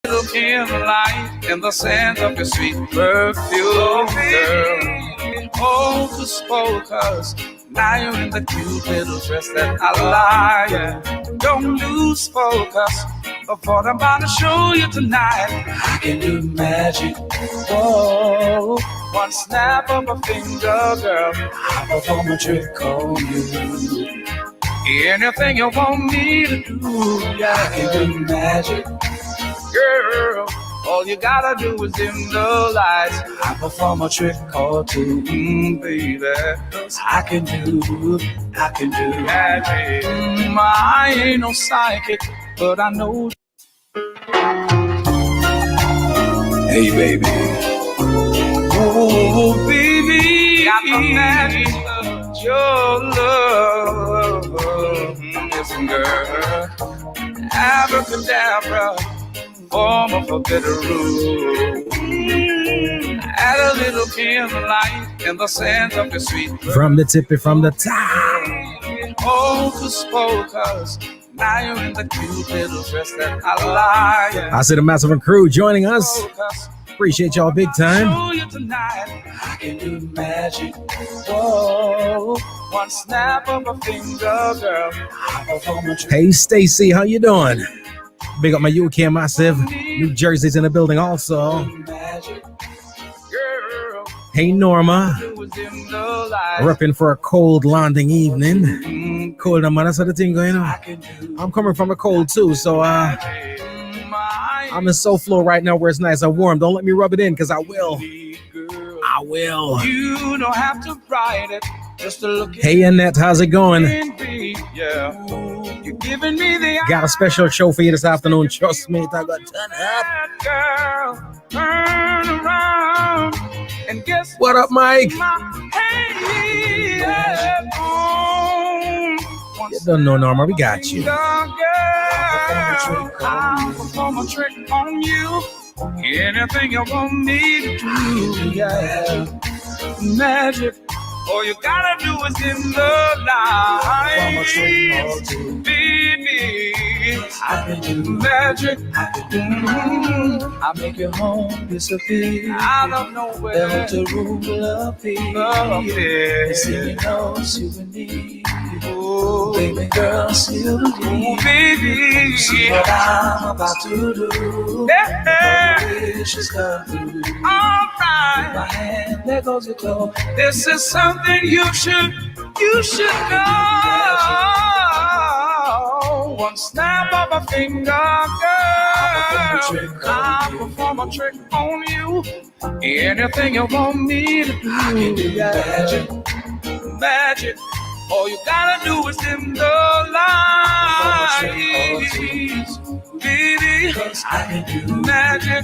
Little candlelight in the scent of your sweet perfume, girl. Hocus pocus, now you're in the cute little dress that I like. Don't lose focus of what I'm about to show you tonight. I can do magic. Whoa, one snap of a finger, girl. I perform a trick on you. Anything you want me to do, yeah, I can do magic. Girl, all you gotta do is dim the lights. I perform a trick or two, baby. I can do magic. I ain't no psychic, but I know. Hey, baby. Oh, baby. Got the magic of your love. Listen, girl. Abracadabra. Form of a bitter root. Add a little candlelight in the scent of your sweet perfume. From the tippy, from the top. Hocus pocus, now you're in the cute little dress that I like. I see the massive and crew joining us. Appreciate y'all big time. Show you tonight, I can do magic. Whoa, one snap of a finger, girl. Hey Stacy, how you doing? Big up my UK massive. New Jersey's in the building also. Hey Norma. Repping for a cold landing evening. Cold man, that's how the thing going on. I'm coming from a cold too, so I'm in so flow right now where it's nice and warm. Don't let me rub it in, because I will. You don't have to ride it. Just to look. Hey Annette, how's it going? Yeah. You're giving me the got a special show for you this afternoon. Trust me, I got turn up. Girl, turn around and guess what up, Mike? Hey, you don't know, Norma. We got you. I'll perform a trick on you. Anything you want me to do, yeah. Magic. All you gotta do is in the light, baby. I can do magic. I make your home disappear out of nowhere. Built a rule of peace. It's in your nose, you and me. Oh, baby girl, still believe. Baby, see what I'm about to do. Yeah. Wishes come through. All right. My hand, there goes your toe. This is something you should know. One snap of a finger, girl. I'll perform a trick on you. Anything you want me to do. I can do magic. All you gotta do is dim the lights, baby. I can do magic.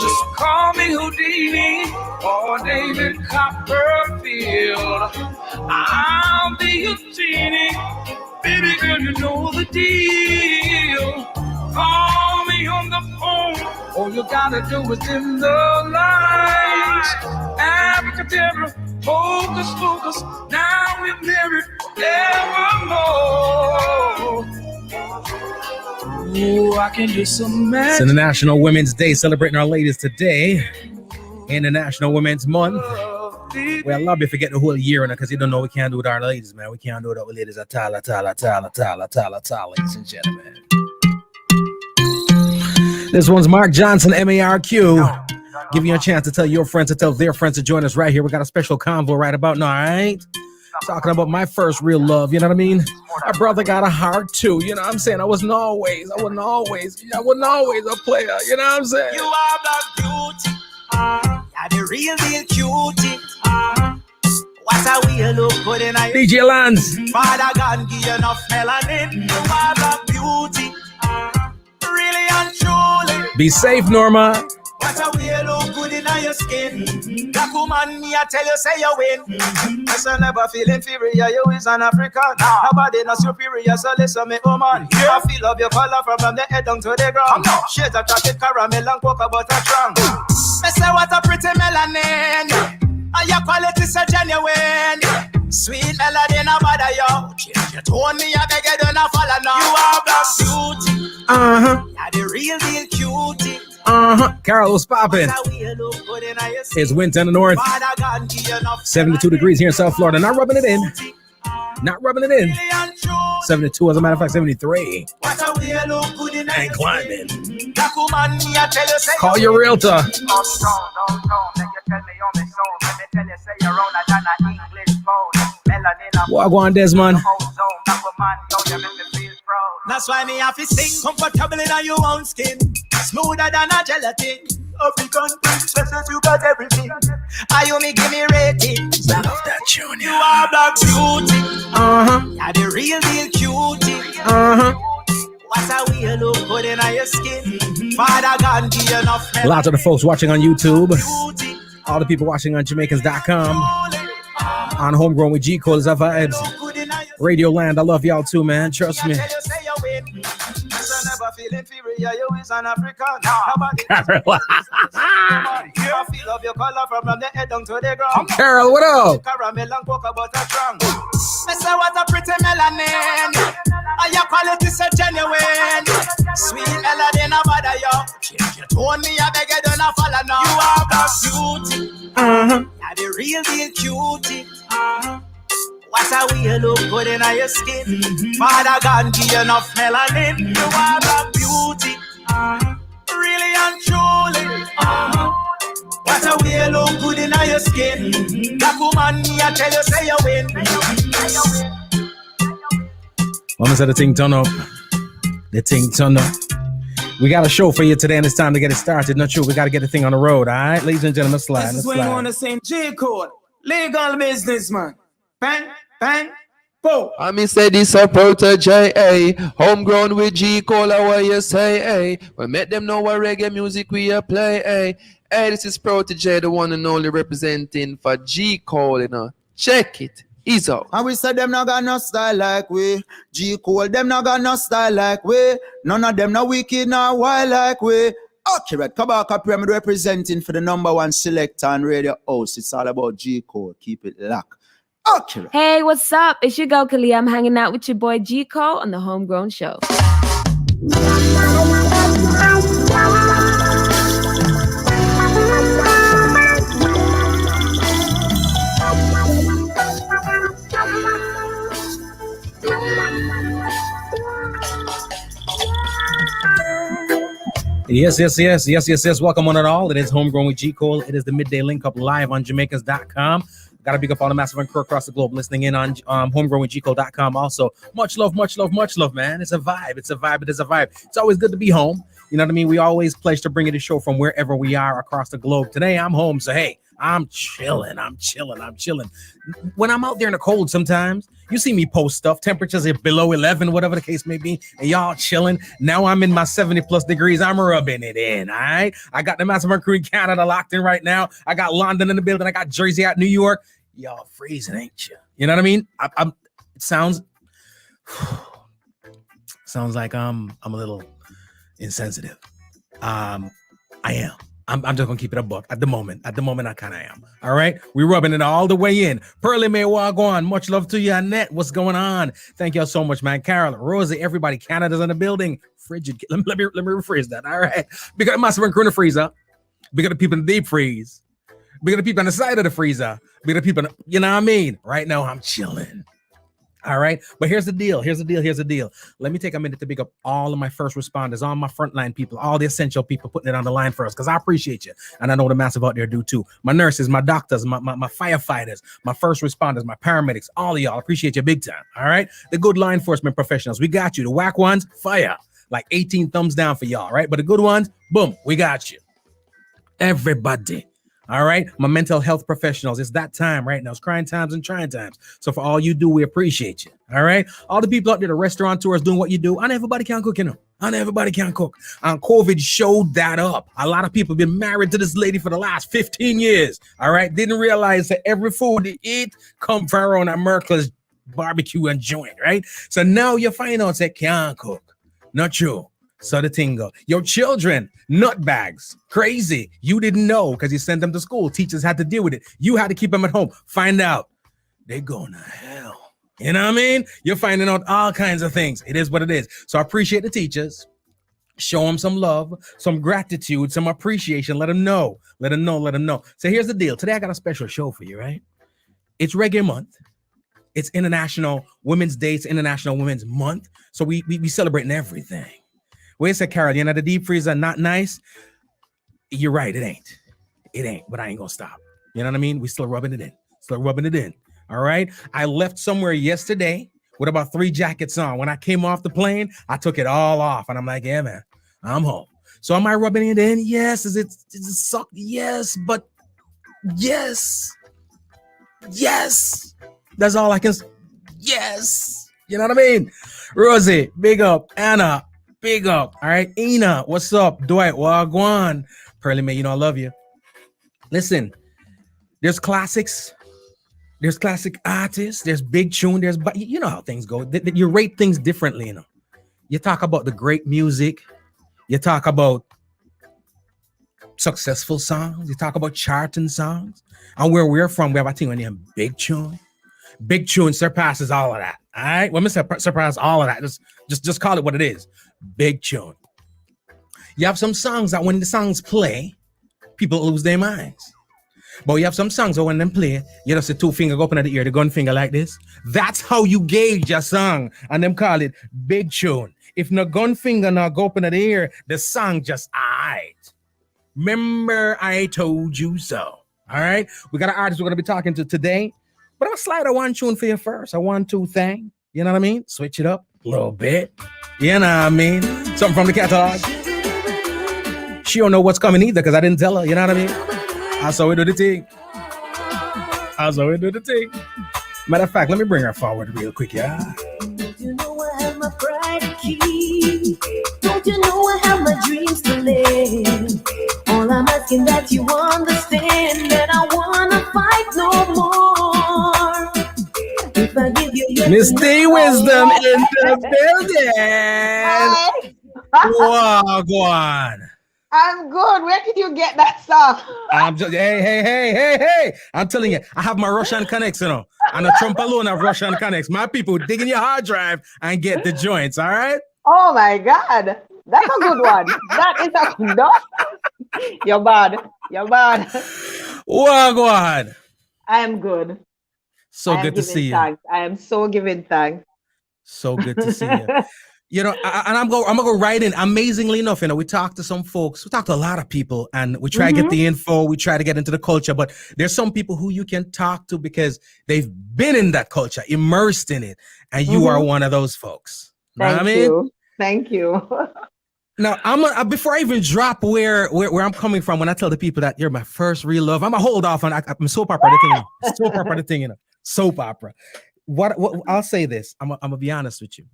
Just call me Houdini or David Copperfield. I'll be your genie, baby girl. You know the deal. Call me on the phone. All you gotta do is dim the lights. Abracadabra. Focus, focus, now we're married forevermore. Ooh, I can do some magic. It's International Women's Day, celebrating our ladies today. International Women's Month. Well, I love you forget the whole year, because you don't know we can't do it with our ladies, man. We can't do it with ladies at all, ladies and gentlemen. This one's Mark Johnson, MARQ. Giving you a chance to tell your friends to tell their friends to join us right here. We got a special convo right about now, all right? Talking about my first real love, you know what I mean? My brother got a heart too, you know what I'm saying? I wasn't always a player, you know what I'm saying? You are the beauty, you're the real cutie. What a way you look good in a DJ Lance. Father God give you enough melanin. You are the beauty, really and truly. Be safe, Norma. What a way you look good in your skin. Black woman, me I tell you, say you win. Yes, I never feel inferior, you is an African. Nobody not superior, so listen me, woman. I feel love your color from the head down to the ground. Shades of chocolate, caramel, and cocoa butter strong. Me say what a pretty melanin. And your quality so genuine. Sweet melody no bother you. Change your tone, me I beg you don't follow now. You are black beauty. You're the real deal cutie. Carol was popping. It's winter in the north. 72 degrees here in South Florida. Not rubbing it in. Not rubbing it in. 72, as a matter of fact, 73. And climbing. Call your realtor. Wagwan Desmond. That's why me have to sing comfortable in your own skin, smoother than a gelatin. African princesses, you got everything. Are you me give me ratings? I love that tune. You are black beauty. You're the real deal cutie. What a way you look good in your skin. Father God give you enough. Lots of the folks watching on YouTube. All the people watching on Jamaicans.com. On Homegrown with G Cole is our vibes. Radio Land, I love y'all too, man. Trust me. Carol, what up? Mister, what a pretty melanin. And your quality so genuine. Sweet melody no bother you. Change your tone, me I beg you don't follow now. You are black beauty. You're the real deal cutie. What a way you look good in your skin. Father God give you enough melanin. You are black beauty. Really and truly. What a way you look good in your skin. Black woman, me I tell you say you win. Mama said the thing turn up. The thing turn up. We got a show for you today and it's time to get it started. Not true, we got to get the thing on the road, all right? Ladies and gentlemen, let's slide. This is when you want to sing J Code. Legal businessman. Bang, bang, boom. I mean, say this a protege, homegrown with G Cole, what you say, we make them know what reggae music we a play, Hey, this is Protege, the one and only representing for G Cole, you know. Check it. Ease out. And we said them not got no style like we. G Cole, them not got no style like we. None of them no wicked, no wild like we. Accurate. Kabaka Pyramid representing for the #1 selector and radio host. It's all about G Cole. Keep it locked. Accurate. Hey, what's up? It's your girl Kali. I'm hanging out with your boy G Cole on the Homegrown Show. Yes. Welcome on it all. It is Homegrown with G Cole. It is the midday link up live on Jamaicans.com. Got to big up all the massive and crew across the globe listening in on homegrownwithgcole.com. Also, much love, man. It's a vibe. It is a vibe. It's always good to be home. You know what I mean? We always pledge to bring you the show from wherever we are across the globe. Today, I'm home. So, hey, I'm chilling. When I'm out there in the cold sometimes, you see me post stuff. Temperatures are below 11, whatever the case may be. And y'all chilling. Now I'm in my 70+ degrees. I'm rubbing it in, all right? I got the massive crew in Canada locked in right now. I got London in the building. I got Jersey out, New York. Y'all freezing, ain't you? You know what I mean? It sounds like I'm a little insensitive. I am. I'm just gonna keep it a buck at the moment. I kind of am. All right, we rubbing it all the way in. Pearly May Wagwan, much love to you, Annette. What's going on? Thank y'all so much, man. Carol, Rosie, everybody, Canada's in the building. Frigid. Let me rephrase that. All right, we got the massive crew in the freezer. We got the people in the deep freeze. We got the people on the side of the freezer. We got the people, you know what I mean? Right now, I'm chilling. All right, but here's the deal. Let me take a minute to pick up all of my first responders, all my frontline people, all the essential people putting it on the line for us, because I appreciate you. And I know the massive out there do too. My nurses, my doctors, my firefighters, my first responders, my paramedics, all of y'all, appreciate you big time. All right, the good law enforcement professionals, we got you. The whack ones, fire. Like 18 thumbs down for y'all, right? But the good ones, boom, we got you. Everybody. All right, my mental health professionals, it's that time right now. It's crying times and trying times. So for all you do, we appreciate you. All right, all the people out there, the restaurateurs doing what you do. And everybody can cook, you know. And everybody can cook. And COVID showed that up. A lot of people have been married to this lady for the last 15 years. All right, didn't realize that every food they eat come from around at Merkel's barbecue and joint, right? So now you find out they can't cook. Not true. So the thing go, your children, nutbags, crazy. You didn't know because you sent them to school. Teachers had to deal with it. You had to keep them at home. Find out they going to hell. You know what I mean? You're finding out all kinds of things. It is what it is. So I appreciate the teachers. Show them some love, some gratitude, some appreciation. Let them know. Let them know. Let them know. So here's the deal. Today I got a special show for you, right? It's Reggae Month. It's International Women's Day. It's International Women's Month. So we celebrating everything. Wait a sec, Carol. You know the deep freeze are not nice. You're right. It ain't. It ain't. But I ain't gonna stop. You know what I mean? We still rubbing it in. Still rubbing it in. All right. I left somewhere yesterday with about 3 jackets on. When I came off the plane, I took it all off, and I'm like, yeah, man, I'm home. So am I rubbing it in? Yes. Is it suck? Yes. But yes. Yes. That's all I can. Yes. You know what I mean? Rosie, big up. Anna, big up. All right. Ina, what's up? Dwight, Wagwan. Pearly May, you know I love you. Listen, there's classics. There's classic artists. There's big tune. But you know how things go. You rate things differently, you know. You talk about the great music. You talk about successful songs. You talk about charting songs. And where we're from, we have a thing named Big Tune. Big Tune surpasses all of that. All right. When we surpass all of that, just call it what it is. Big Tune. You have some songs that when the songs play, people lose their minds. But you have some songs that when them play, you just see 2 fingers go up in the ear, the gun finger like this. That's how you gauge a song. And them call it Big Tune. If no gun finger not go up in the ear, the song just aight. Remember I told you so. All right. We got an artist we're going to be talking to today. But I'll slide a 1 tune for you first. A 1-2 thing. You know what I mean? Switch it up a little bit. You know what I mean? Something from the catalog. She don't know what's coming either because I didn't tell her. You know what I mean? I saw her do the thing. Matter of fact, let me bring her forward real quick, yeah? Don't you know I have my pride to keep? Don't you know I have my dreams to live? All I'm asking that you understand that I wanna fight no more. If I give you your Ms D Wisdom in the building. Wow, go on. I'm good. Where did you get that song? I'm just hey. I'm telling you, I have my Russian connects, you know. And a Trump alone have Russian connects. My people dig in your hard drive and get the joints, all right? Oh my God. That's a good one. That is a no. You're bad. Wow, go on. I am good. So good to see you. I am so giving thanks. So good to see you. You know, I'm gonna go right in. Amazingly enough, you know, we talked to some folks, we talked to a lot of people, and we try to get the info, we try to get into the culture, but there's some people who you can talk to because they've been in that culture, immersed in it, and you are one of those folks. Thank you. Now, before I even drop where I'm coming from, when I tell the people that you're my first real love, I'm gonna hold off on I'm soap opera the thing, you know. Soap opera. What I'll say this. I'm gonna be honest with you.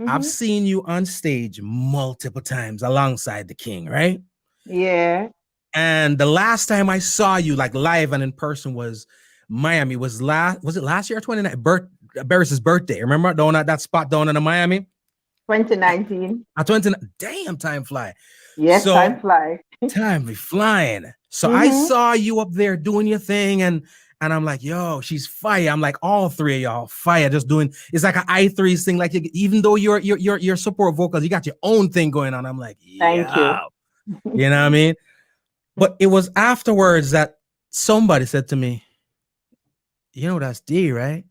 I've seen you on stage multiple times alongside the king, right? Yeah. And the last time I saw you like live and in person was Miami. Was it last year or 2019? Barris's birthday. Remember that spot down in Miami? 2019. Damn, time fly. Yes, so, time fly. Time be flying. So I saw you up there doing your thing, and I'm like, yo, she's fire. I'm like, all 3 of y'all fire. Just doing, it's like an I3 thing. Like, even though you're support vocals, you got your own thing going on. I'm like, thank you. You know what I mean? But it was afterwards that somebody said to me, you know, that's D, right?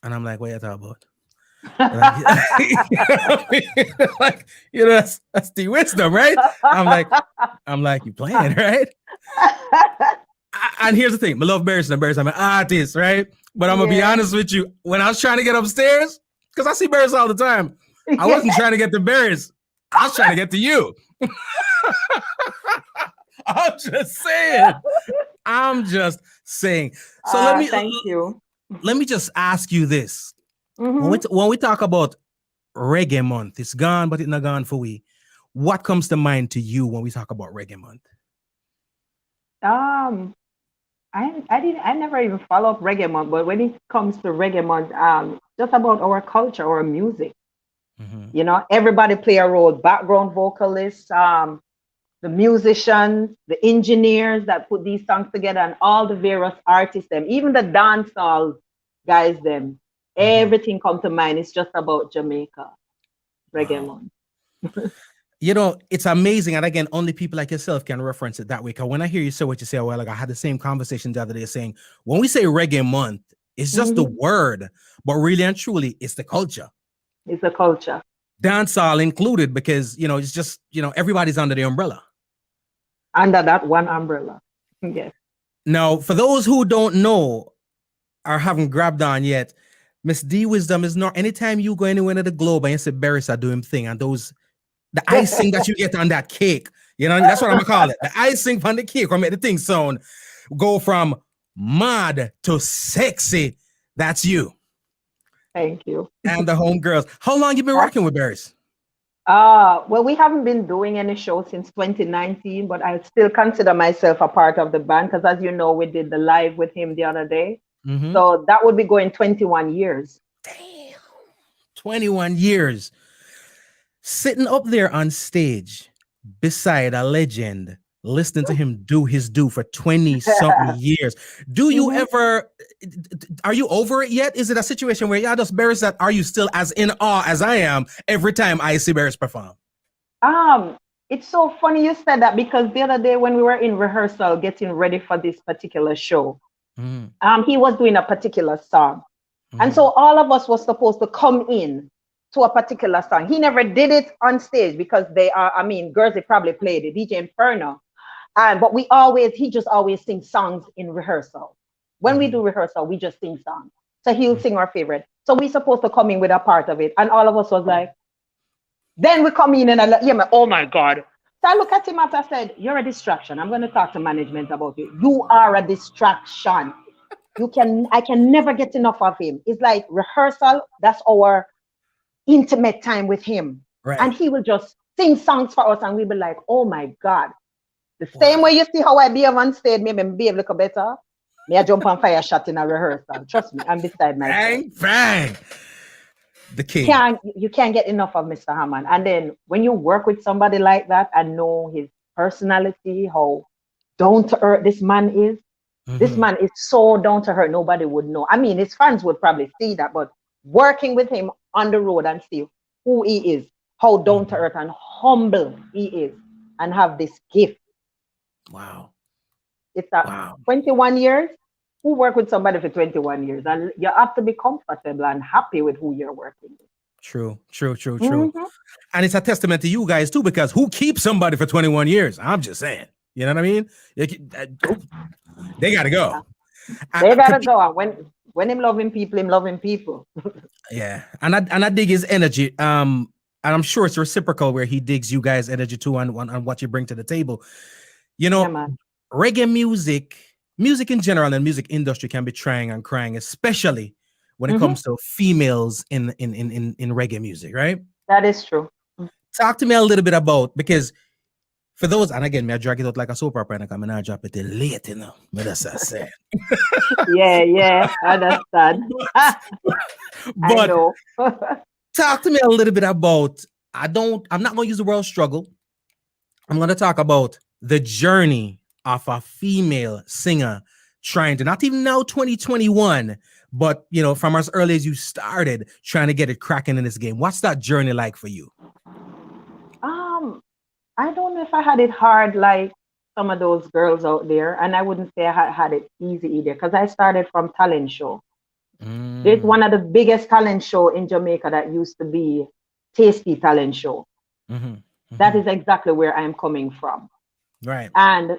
And I'm like, what are you talking about? Like, you know, that's D Wisdom, right? I'm like, you playing, right? And here's the thing, I love Barris. I'm an artist, right? But I'm gonna be honest with you. When I was trying to get upstairs, because I see Barris all the time, I wasn't trying to get to Barris. I was trying to get to you. I'm just saying. So thank you. Let me just ask you this. When we talk about Reggae Month, it's gone, but it's not gone for we. What comes to mind to you when we talk about Reggae Month? I never even follow up Reggae Month, but when it comes to Reggae Month, just about our culture, our music. You know, everybody play a role. Background vocalists, the musicians, the engineers that put these songs together, and all the various artists, even the dancehall guys, them. Everything come to mind. It's just about Jamaica. Reggae month. You know, it's amazing. And again, only people like yourself can reference it that way. Because when I hear you say what you say, well, like I had the same conversation the other day saying, when we say reggae month, it's just the word, but really and truly, it's the culture. It's the culture. Dancehall included, because, you know, it's just, you know, everybody's under the umbrella. Under that one umbrella. Yes. Now, for those who don't know or haven't grabbed on yet, Ms D Wisdom is not, anytime you go anywhere in the globe and you see Barrister doing thing and those, the icing that you get on that cake, you know, that's what I'm gonna call it. The icing on the cake or make the thing sound go from mad to sexy. That's you. Thank you. And the homegirls. How long you been rocking with Barris? Well, we haven't been doing any show since 2019, but I still consider myself a part of the band because, as you know, we did the live with him the other day. So that would be going 21 years. Damn. 21 years. Sitting up there on stage beside a legend, listening to him do his do for 20-something years. Do you ever, are you over it yet? Is it a situation where y'all just Barris that, are you still as in awe as I am every time I see Barris perform? It's so funny you said that because the other day when we were in rehearsal getting ready for this particular show, he was doing a particular song. And so all of us was supposed to come in to a particular song. He never did it on stage because they are, I mean, girls, they probably played it, DJ Inferno. But he just always sings songs in rehearsal. When we do rehearsal, we just sing songs. So he'll sing our favorite. So we're supposed to come in with a part of it. And all of us was like, then we come in and oh my God. So I look at him after I said, you're a distraction. I'm going to talk to management about you. You are a distraction. I can never get enough of him. It's like rehearsal. That's our intimate time with him. Right. And he will just sing songs for us. And we'll be like, oh my God. The same way you see how I behave on stage, maybe behave a little better. May I jump on fire shot in a rehearsal. Trust me, I'm beside myself. Bang, bang. The king. You can't get enough of Mr. Hammond. And then when you work with somebody like that and know his personality, how down to earth this man is, this man is so down to earth, nobody would know. I mean, his fans would probably see that, but working with him on the road and see who he is, how down to earth and humble he is, and have this gift. Wow. It's 21 years. Who work with somebody for 21 years? And you have to be comfortable and happy with who you're working with. True. And it's a testament to you guys too, because who keeps somebody for 21 years? I'm just saying. You know what I mean? They gotta go. They gotta go. When him loving people. Yeah. And I dig his energy. And I'm sure it's reciprocal where he digs you guys' energy too on what you bring to the table. You know, reggae music in general and music industry can be trying and crying, especially when it comes to females in reggae music, right? That is true. Talk to me a little bit about, because for those, and again, me I drag it out like a soap opera and I come and I drop it late, you know. That's what I said. Yeah, I understand. But I know. talk to me a little bit about, I'm not going to use the word struggle. I'm going to talk about the journey of a female singer trying to, not even now 2021, but, you know, from as early as you started trying to get it cracking in this game. What's that journey like for you? I don't know if I had it hard like some of those girls out there, and I wouldn't say I had it easy either, because I started from talent show. There's one of the biggest talent show in Jamaica that used to be Tasty Talent Show. That is exactly where I'm coming from. Right. And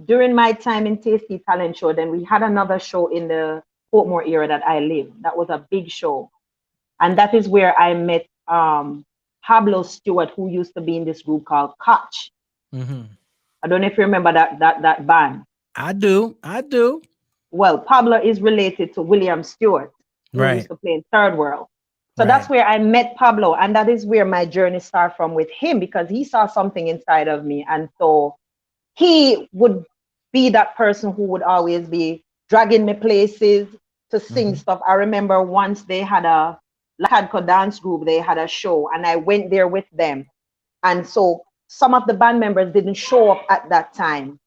during my time in Tasty Talent Show, then we had another show in the Portmore area that I live. That was a big show. And that is where I met Pablo Stewart, who used to be in this group called Koch. I don't know if you remember that band. I do. Well, Pablo is related to William Stewart, who used to play in Third World. So that's where I met Pablo. And that is where my journey started from with him, because he saw something inside of me. And so he would be that person who would always be dragging me places to sing stuff. I remember once they had a Lakadko dance group, they had a show, and I went there with them. And so some of the band members didn't show up at that time.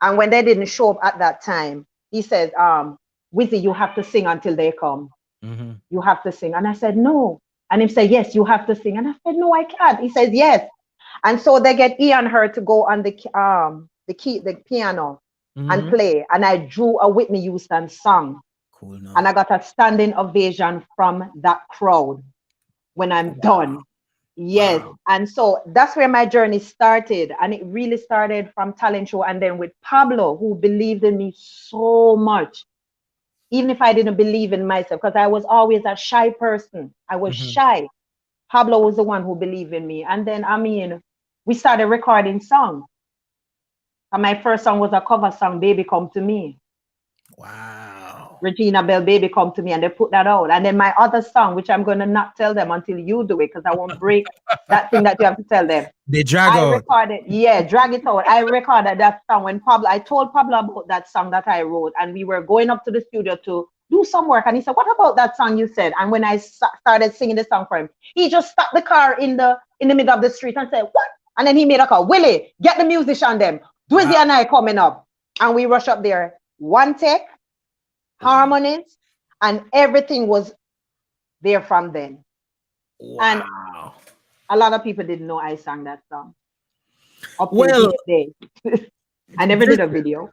And when they didn't show up at that time, he said, Wizzy, you have to sing until they come. Mm-hmm. You have to sing. And I said, no. And he said, yes, you have to sing. And I said, no, I can't. He says, yes. And so they get E and her to go on the piano and play. And I drew a Whitney Houston song. Cool. No. And I got a standing ovation from that crowd when I'm done. Yes. Wow. And so that's where my journey started. And it really started from talent show. And then with Pablo, who believed in me so much, even if I didn't believe in myself, because I was always a shy person. I was shy. Pablo was the one who believed in me. And then, I mean, we started recording songs. And my first song was a cover song, Baby Come to Me. Wow. Regina Bell, Baby Come to Me, and they put that out. And then my other song, which I'm going to not tell them until you do it, because I won't break that thing that you have to tell them. They drag out. Recorded, drag it out. I recorded that song when I told Pablo about that song that I wrote, and we were going up to the studio to do some work. And he said, what about that song you said? And when I started singing the song for him, he just stopped the car in the middle of the street and said, what? And then he made a call, Willie, get the musician them. Dwizzy and I coming up. And we rush up there. One take, harmonies, and everything was there from then. Wow. And a lot of people didn't know I sang that song. Up to Well, this day. I never did a video.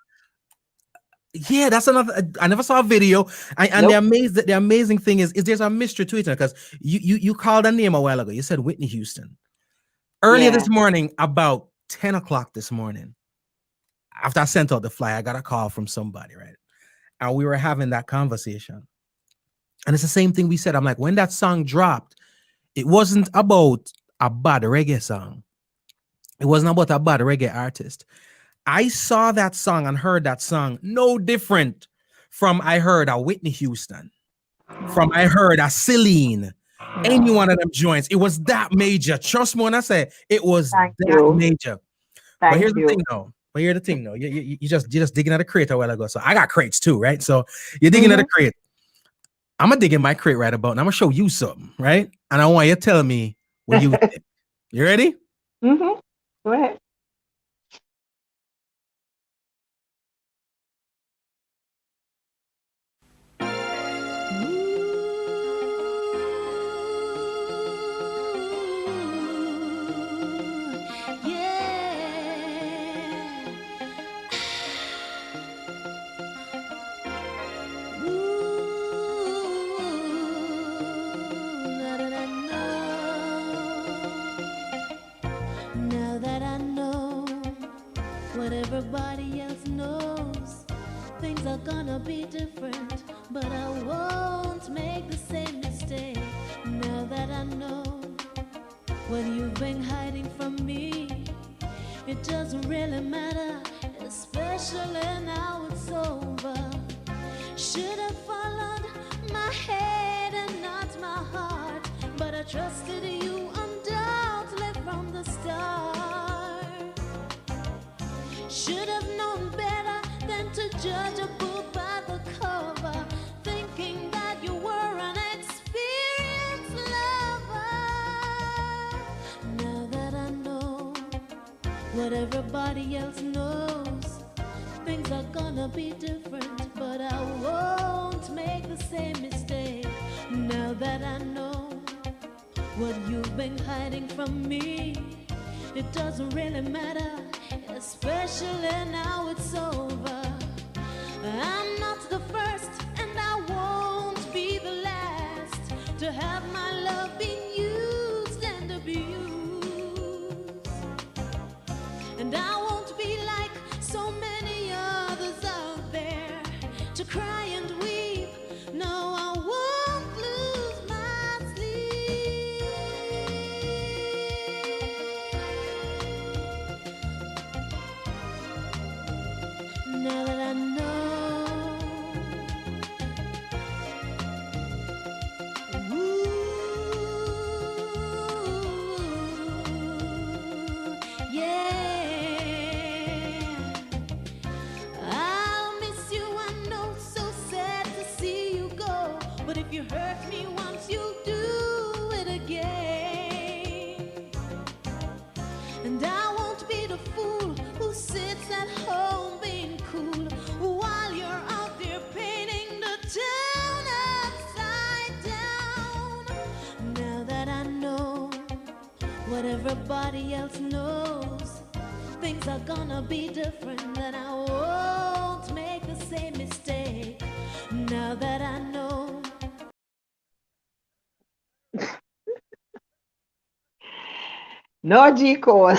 Yeah, that's another. I never saw a video. And the amazing thing is there's a mystery to it because you called a name a while ago. You said Whitney Houston. Earlier this morning, about 10 o'clock this morning, after I sent out the flyer, I got a call from somebody, right? And we were having that conversation. And it's the same thing we said. I'm like, when that song dropped, it wasn't about a bad reggae song. It wasn't about a bad reggae artist. I saw that song and heard that song no different from I heard a Whitney Houston, from I heard a Celine, any one of them joints. It was that major. Trust me when I say it was major. But here's the thing though. You just digging at a crate a while ago. So I got crates too, right? So you're digging at a crate. I'm gonna dig in my crate right about and I'm gonna show you something, right? And I want you to tell me what you think. You ready? Go ahead. Everybody else knows things are gonna be different, but I won't make the same mistake. Now that I know what you've been hiding from me, it doesn't really matter, especially now it's over. Should have followed my head and not my heart, but I trusted you undoubtedly from the start. Should have known better than to judge a book by the cover, thinking that you were an experienced lover. Now that I know what everybody else knows, things are gonna be different, but I won't make the same mistake. Now that I know what you've been hiding from me, it doesn't really matter, especially now it's over. I'm not the first and I won't be the last to have my love being used and abused. And I won't be like so many others out there to cry and weep. No, I won't lose my sleep. Now that I know But everybody else knows things are gonna be different, and I won't make the same mistake now that I know. No, G Cole.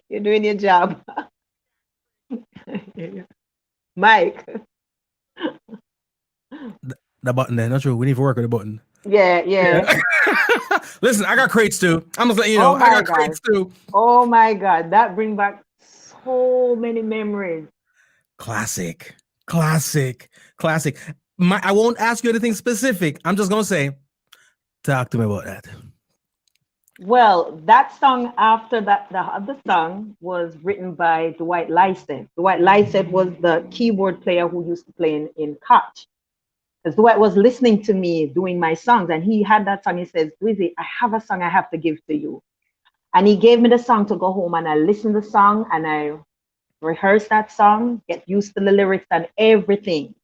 You're doing your job. Mike. The button there, not true. We need to work with the button. Yeah. Listen, I got crates too. I'm just letting you know, I got crates too. Oh my God, that brings back so many memories. Classic. I won't ask you anything specific. I'm just gonna say, talk to me about that. Well, that song after that, the other song was written by Dwight Lysett. Dwight Lysett was the keyboard player who used to play in Koch. Because Dwight was listening to me doing my songs, and he had that song. He says, Dwizzy, I have a song I have to give to you. And he gave me the song to go home, and I listened to the song, and I rehearsed that song, get used to the lyrics and everything.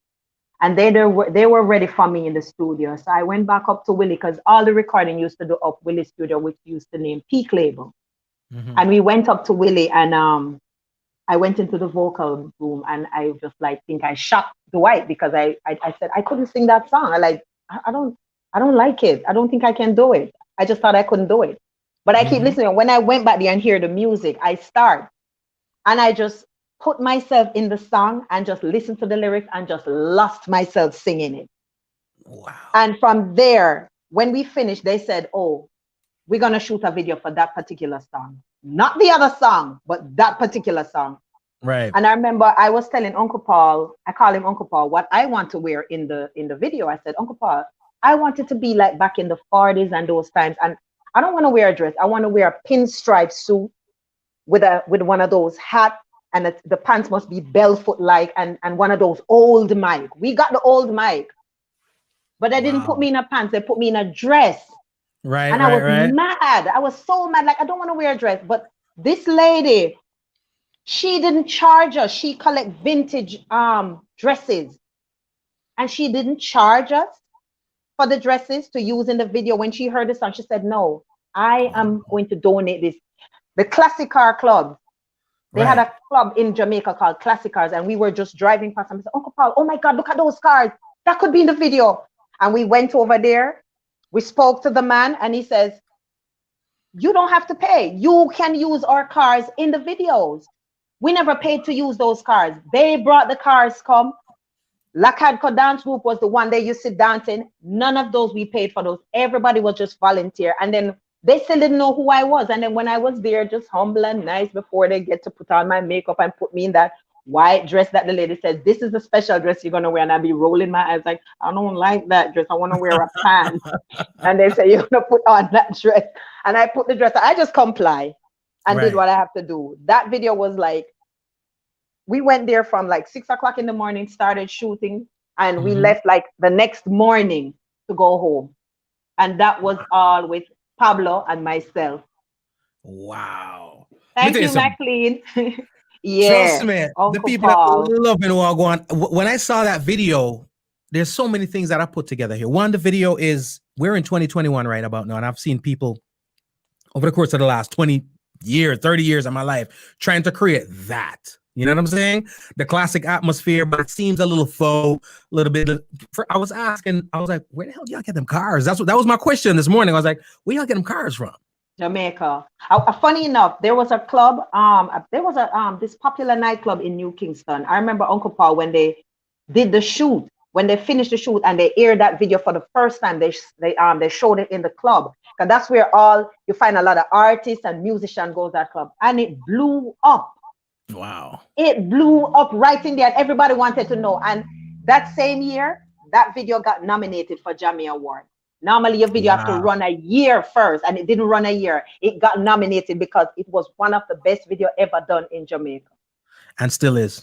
And they were ready for me in the studio. So I went back up to Willie, because all the recording used to do up Willie's studio, which used to name Peak Label. Mm-hmm. And we went up to Willie, and I went into the vocal room, and I just think I shocked Dwight, because I said I couldn't sing that song. I don't like it. I don't think I can do it. I just thought I couldn't do it. But I keep listening. When I went back there and hear the music, I start, and I just put myself in the song and just listen to the lyrics and just lost myself singing it. Wow. And from there, when we finished, they said, oh, we're going to shoot a video for that particular song. Not the other song, but that particular song. Right. And I remember I was telling Uncle Paul, I call him Uncle Paul, what I want to wear in the video. I said, Uncle Paul, I want it to be like back in the 40s and those times. And I don't want to wear a dress. I want to wear a pinstripe suit with one of those hats. And the pants must be bell-foot-like, and one of those old mic. We got the old mic, but they didn't put me in a pants. They put me in a dress. Right. And I was mad. I was so mad. Like, I don't want to wear a dress. But this lady, she didn't charge us. She collect vintage dresses. And she didn't charge us for the dresses to use in the video. When she heard the song, she said, no, I am going to donate this. The Classic Car Club. They had a club in Jamaica called Classic Cars, and we were just driving past and we said, Uncle Paul, oh my God, look at those cars. That could be in the video. And we went over there. We spoke to the man, and he says, you don't have to pay. You can use our cars in the videos. We never paid to use those cars. They brought the cars come. Lakadco Dance Group was the one they used to dance in. None of those we paid for those. Everybody was just volunteer. And then they still didn't know who I was. And then when I was there, just humble and nice, before they get to put on my makeup and put me in that white dress that the lady says, this is a special dress you're going to wear. And I'd be rolling my eyes like, I don't like that dress. I want to wear a pants. And they say, you're going to put on that dress. And I put the dress on. I just comply and did what I have to do. That video was like, we went there from like 6 o'clock in the morning, started shooting, and we left like the next morning to go home. And that was all with Pablo and myself. Wow. Thank you, McLean. Trust me, the people are loving Wagwan. When I saw that video, there's so many things that I put together here. One, the video is, we're in 2021 right about now, and I've seen people over the course of the last 20 years, 30 years of my life trying to create that. You know what I'm saying? The classic atmosphere, but it seems a little faux, a little bit. I was asking, I was like, where the hell do y'all get them cars? That was my question this morning. I was like, where y'all get them cars from? Jamaica. Funny enough, there was a club. There was this popular nightclub in New Kingston. I remember Uncle Paul when they did the shoot. When they finished the shoot and they aired that video for the first time, they showed it in the club, because that's where you find a lot of artists and musicians go to that club, and it blew up. Wow. It blew up right in there, and everybody wanted to know. And that same year, that video got nominated for Jamie Award. Normally, your video have to run a year first, and it didn't run a year. It got nominated because it was one of the best video ever done in Jamaica. And still is.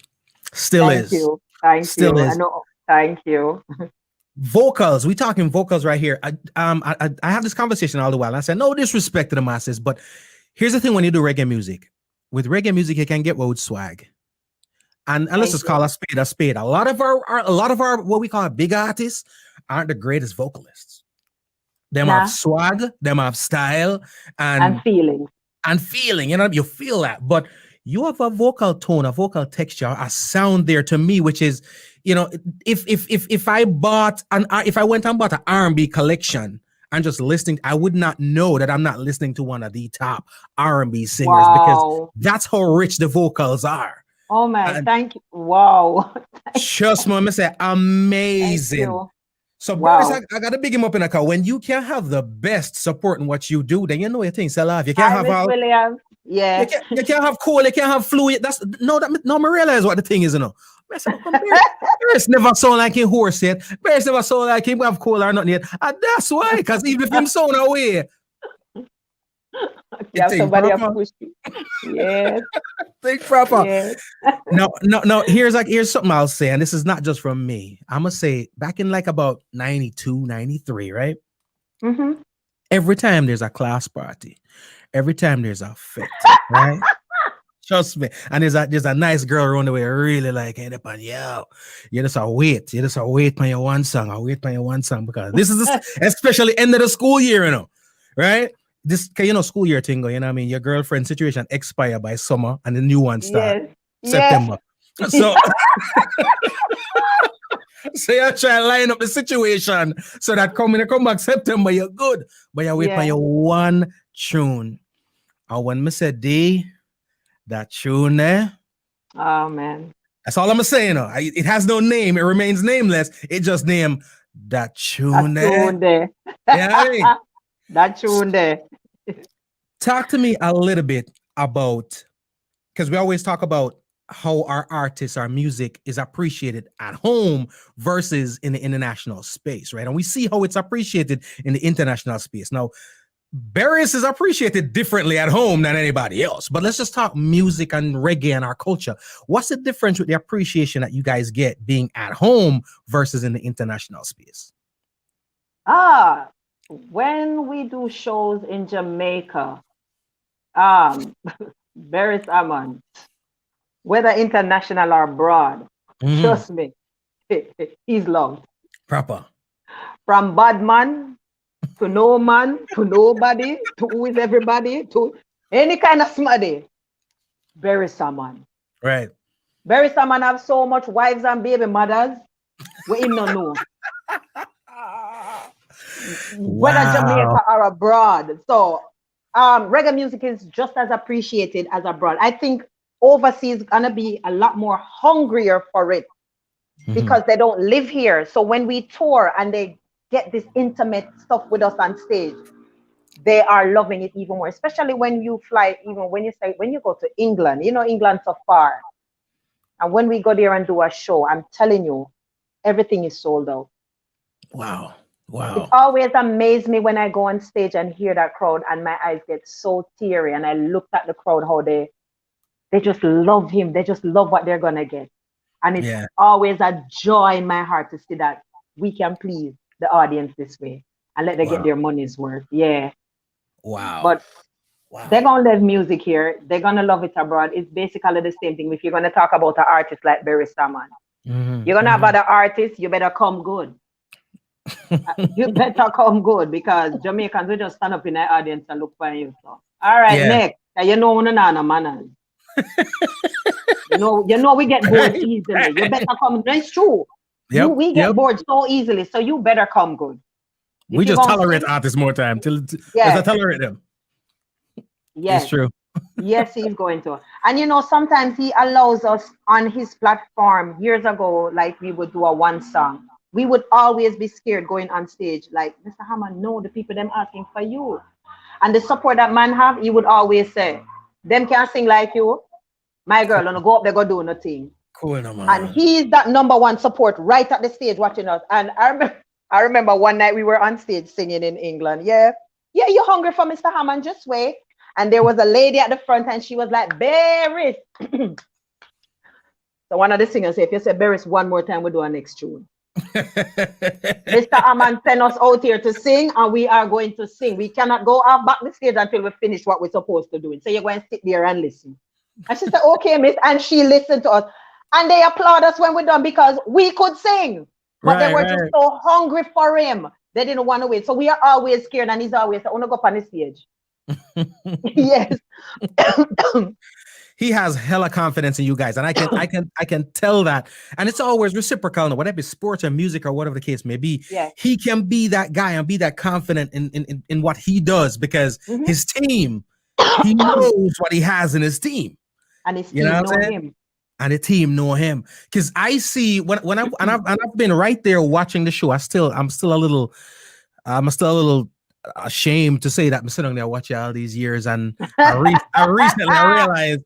Thank you. I know. Thank you. Vocals. We talking vocals right here. I have this conversation all the while. I said, no disrespect to the masses, but here's the thing when you do reggae music. With reggae music, you can get road swag. And let's just call a spade a spade. A lot of our what we call big artists aren't the greatest vocalists. Them have swag, them have style, and feeling. And feeling, you know, you feel that. But you have a vocal tone, a vocal texture, a sound there to me, which is, you know, if I bought if I went and bought an R&B collection and just listening, I would not know that I'm not listening to one of the top R&B singers because that's how rich the vocals are. Oh my, thank you. Wow. Just me say amazing. So Boris, I gotta big him up in a car. When you can't have the best supporting what you do, then you know your things sell off. You can't have all, William. Yeah. You can't have Cole, you can't have Fluid. That's no, I realize what the thing is, you know. Bears never sound like him horse yet. Bears never sound like him have Cole or nothing yet. And that's why, because even if him sound away. Yeah, somebody have pushed you. Yes. Think proper. Yes. No. Here's something I'll say, and this is not just from me. I'm gonna say back in like about 92, 93, right? Mm-hmm. Every time there's a class party, every time there's a fit, right? Trust me. And there's a nice girl around the way really like end up on you just a wait for your one song. I wait for your one song because this is especially end of the school year, you know, right? This, you know, school year thing, you know what I mean? Your girlfriend situation expire by summer and the new one start September. Yes. So, so you try to line up the situation so that come back September, you're good. But you wait for your one tune. And when I said D, that tune there. Oh, man. That's all I'm saying. You know? It has no name. It remains nameless. It just named that tune there. Yeah, that tune there. Talk to me a little bit about, because we always talk about how our artists, our music is appreciated at home versus in the international space, right? And we see how it's appreciated in the international space. Now, Barris is appreciated differently at home than anybody else, but let's just talk music and reggae and our culture. What's the difference with the appreciation that you guys get being at home versus in the international space? When we do shows in Jamaica, Barris Amon, whether international or abroad, trust me, he's loved. Proper. From bad man to no man to nobody to who is everybody to any kind of somebody, Barris Amon. Right. Barris Amon have so much wives and baby mothers, we him not know. Whether Jamaica or abroad. So reggae music is just as appreciated as abroad. I think overseas is gonna be a lot more hungrier for it because they don't live here. So when we tour and they get this intimate stuff with us on stage, they are loving it even more, especially when you fly, even when you go to England, you know, England so far. And when we go there and do a show, I'm telling you, everything is sold out. Wow. It always amazed me when I go on stage and hear that crowd and my eyes get so teary and I looked at the crowd, how they just love him. They just love what they're going to get. And it's always a joy in my heart to see that we can please the audience this way and let them get their money's worth. Yeah. Wow. But they're going to love music here. They're going to love it abroad. It's basically the same thing. If you're going to talk about an artist like Barry Salmon, you're going to have other artists, you better come good. You better come good because Jamaicans will just stand up in the audience and look for you. So, all right, Nick, you know no manners. you know we get bored easily. You better come. That's true. We get bored so easily, so you better come good. We just tolerate artists more time till I tolerate them. Yes, it's true. Yes, he's going to. And you know, sometimes he allows us on his platform. Years ago, like we would do a one song. We would always be scared going on stage. Like, Mr. Hammond, no, the people them asking for you. And the support that man have, he would always say, them can't sing like you. My girl, don't go up there, go do nothing. Cool, no, man. And he's that number one support right at the stage watching us. And I remember one night we were on stage singing in England. Yeah, you're hungry for Mr. Hammond, just wait. And there was a lady at the front and she was like, Barris. So one of the singers said, if you say Barris one more time, we'll do our next tune. Mr. Hammond sent us out here to sing and we are going to sing. We cannot go off back the stage until we finish what we're supposed to do. So you're going to sit there and listen. And she said, okay, miss. And she listened to us. And they applaud us when we're done because we could sing. But they were just so hungry for him. They didn't want to wait. So we are always scared, and he's always, I want to go up on the stage. Yes. He has hella confidence in you guys, and I can tell that. And it's always reciprocal, no, whatever sports or music or whatever the case may be. Yeah. He can be that guy and be that confident in what he does because his team, he knows what he has in his team. And his team know him. And the team know him. Because I see when I've been right there watching the show, I'm still a little ashamed to say that I'm sitting there watching all these years, and I recently realized.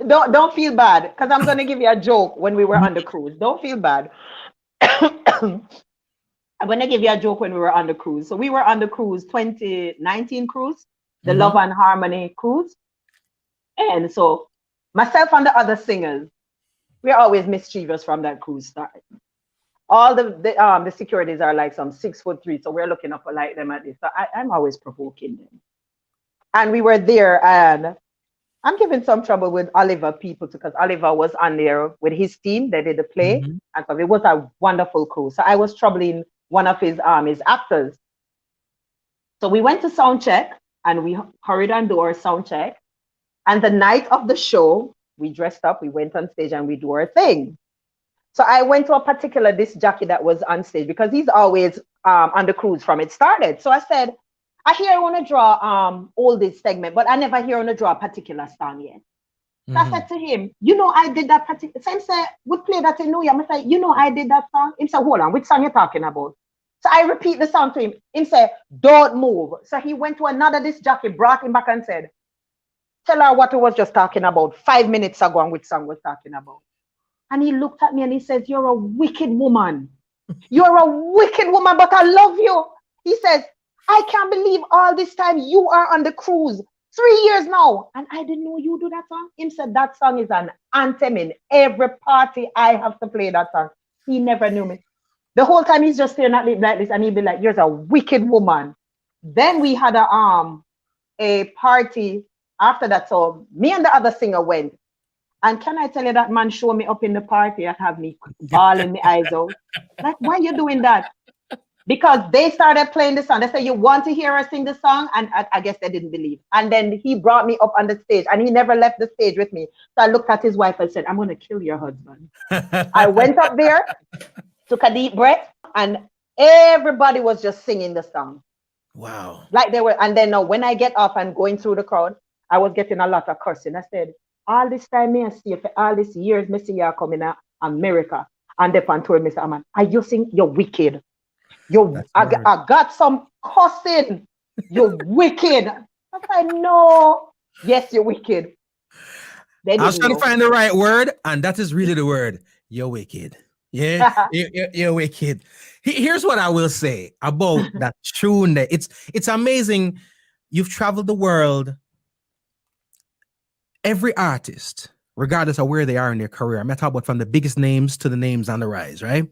Don't feel bad, because I'm gonna give you a joke. When we were on the cruise, don't feel bad. I'm gonna give you a joke. When we were on the cruise, so we were on the cruise 2019 cruise, the Love and Harmony cruise, and so myself and the other singers, we're always mischievous from that cruise start. All the securities are like some 6'3", so we're looking up like them at this. So I'm always provoking them. And we were there, and I'm giving some trouble with Oliver people because Oliver was on there with his team. They did the play, and so it was a wonderful cruise. So I was troubling one of his actors. So we went to sound check, and we hurried on do our sound check. And the night of the show, we dressed up, we went on stage, and we do our thing. So I went to a particular disc jockey that was on stage because he's always on the cruise from it started. So I said, I hear I want to draw all this segment, but I never hear I want to draw a particular song yet. So I said to him, I did that particular. So he said, we play that in New York. I said, I did that song. He said, hold on, which song you talking about? So I repeat the song to him. He said, don't move. So he went to another disc jockey, brought him back and said, tell her what he was just talking about 5 minutes ago and which song was talking about. And he looked at me and he says, you're a wicked woman. You're a wicked woman, but I love you. He says, I can't believe all this time you are on the cruise. 3 years now. And I didn't know you do that song. He said, that song is an anthem in every party. I have to play that song. He never knew me. The whole time he's just staring at me like this, and he'd be like, you're a wicked woman. Then we had a party after that. So me and the other singer went. And can I tell you, that man showed me up in the party and have me bawling my eyes out. Like, why are you doing that? Because they started playing the song. They said, you want to hear us sing the song? And I guess they didn't believe. And then he brought me up on the stage, and he never left the stage with me. So I looked at his wife and said, I'm going to kill your husband. I went up there, took a deep breath, and everybody was just singing the song. Wow. Like they were. And then when I get off and going through the crowd, I was getting a lot of cursing. I said, all this time, I see you for all these years, I see you coming to America. And the fan told me, man, are you saying you're wicked? I got some cussing. You're wicked. I said, no. Yes, you're wicked. I was trying to find the right word, and that is really the word. You're wicked. Yeah, you're wicked. Here's what I will say about that tune. It's amazing. You've traveled the world. Every artist, regardless of where they are in their career, I'm talking about from the biggest names to the names on the rise, right?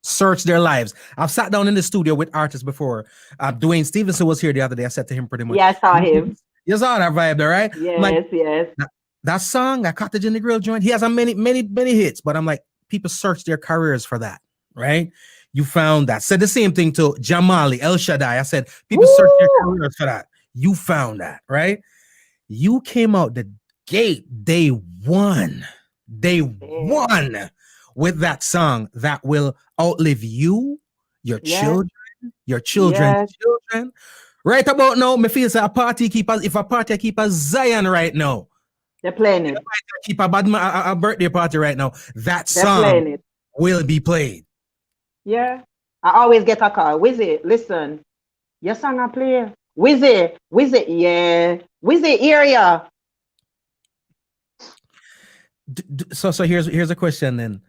Search their lives. I've sat down in the studio with artists before. Dwayne Stevenson was here the other day. I said to him pretty much. Yeah, I saw him. You saw that vibe there, right? Yes, yes. That song, that Cottage in the Grill joint, he has many hits, but I'm like, people search their careers for that, right? You found that. Said the same thing to Jamali, El Shaddai. I said, people search their careers for that. You found that, right? You came out the gate day one with that song that will outlive you, your children, your children's children. Right about now, me feel like if a party keep a Zion right now, they're playing it. Keep a birthday party right now, that song will be played. Yeah, I always get a call. Wizzy, listen, your song I play. Wizzy, yeah. Wizzy area. So here's a question then.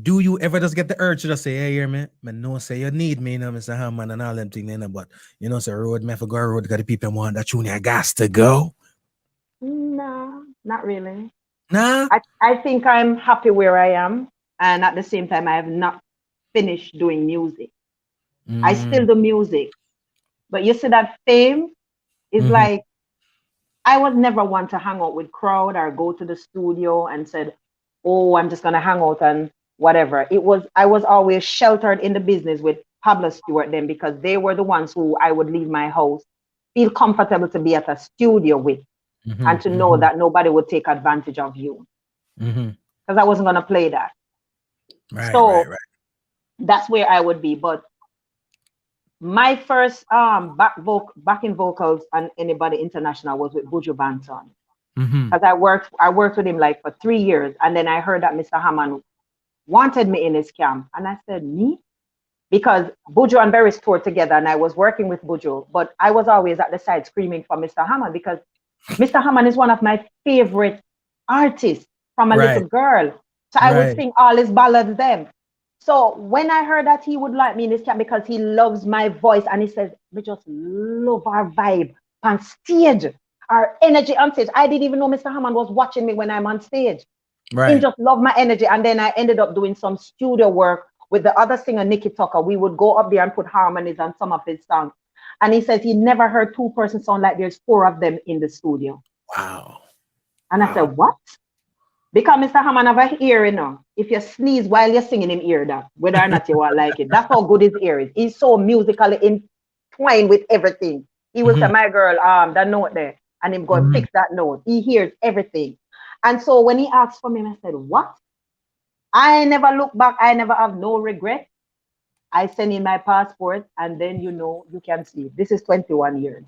Do you ever just get the urge to just say, hey, here, man, no say you need me, Mr. Hammond and all them things, but say road, me for go road, because the people want that tune, I got to go. No, not really. Nah. I think I'm happy where I am, and at the same time, I have not finished doing music. I still do music, but you see that fame is like, I would never want to hang out with crowd or go to the studio and said, oh, I'm just gonna hang out and whatever. I was always sheltered in the business with Pablo Stewart then, because they were the ones who I would leave my house, feel comfortable to be at a studio with, and to know that nobody would take advantage of you. Because I wasn't going to play that. So that's where I would be. But my first backing vocals on anybody international was with Buju Banton. Because I worked with him like for 3 years, and then I heard that Mr. Hammond wanted me in his camp, and I said, me? Because Buju and Berry toured together, and I was working with Buju, but I was always at the side screaming for Mr. Hammond, because Mr. Hammond is one of my favorite artists from a little girl. So I would sing all his ballads then. So when I heard that he would like me in his camp because he loves my voice, and he says, we just love our vibe on stage, our energy on stage. I didn't even know Mr. Hammond was watching me when I'm on stage. He just loved my energy. And then I ended up doing some studio work with the other singer, Nikki Tucker. We would go up there and put harmonies on some of his songs. And he says he never heard two persons sound like there's 4 of them in the studio. Wow. And I said, what? Because Mr. Hammond have a ear, you know. If you sneeze while you're singing, him hear that, whether or not you will like it. That's how good his ear is. He's so musically entwined with everything. He will say, my girl, that note there. And him go and fix that note. He hears everything. And so when he asked for me, I said, what? I never look back. I never have no regret. I send in my passport, and then, you know, you can see. This is 21 years.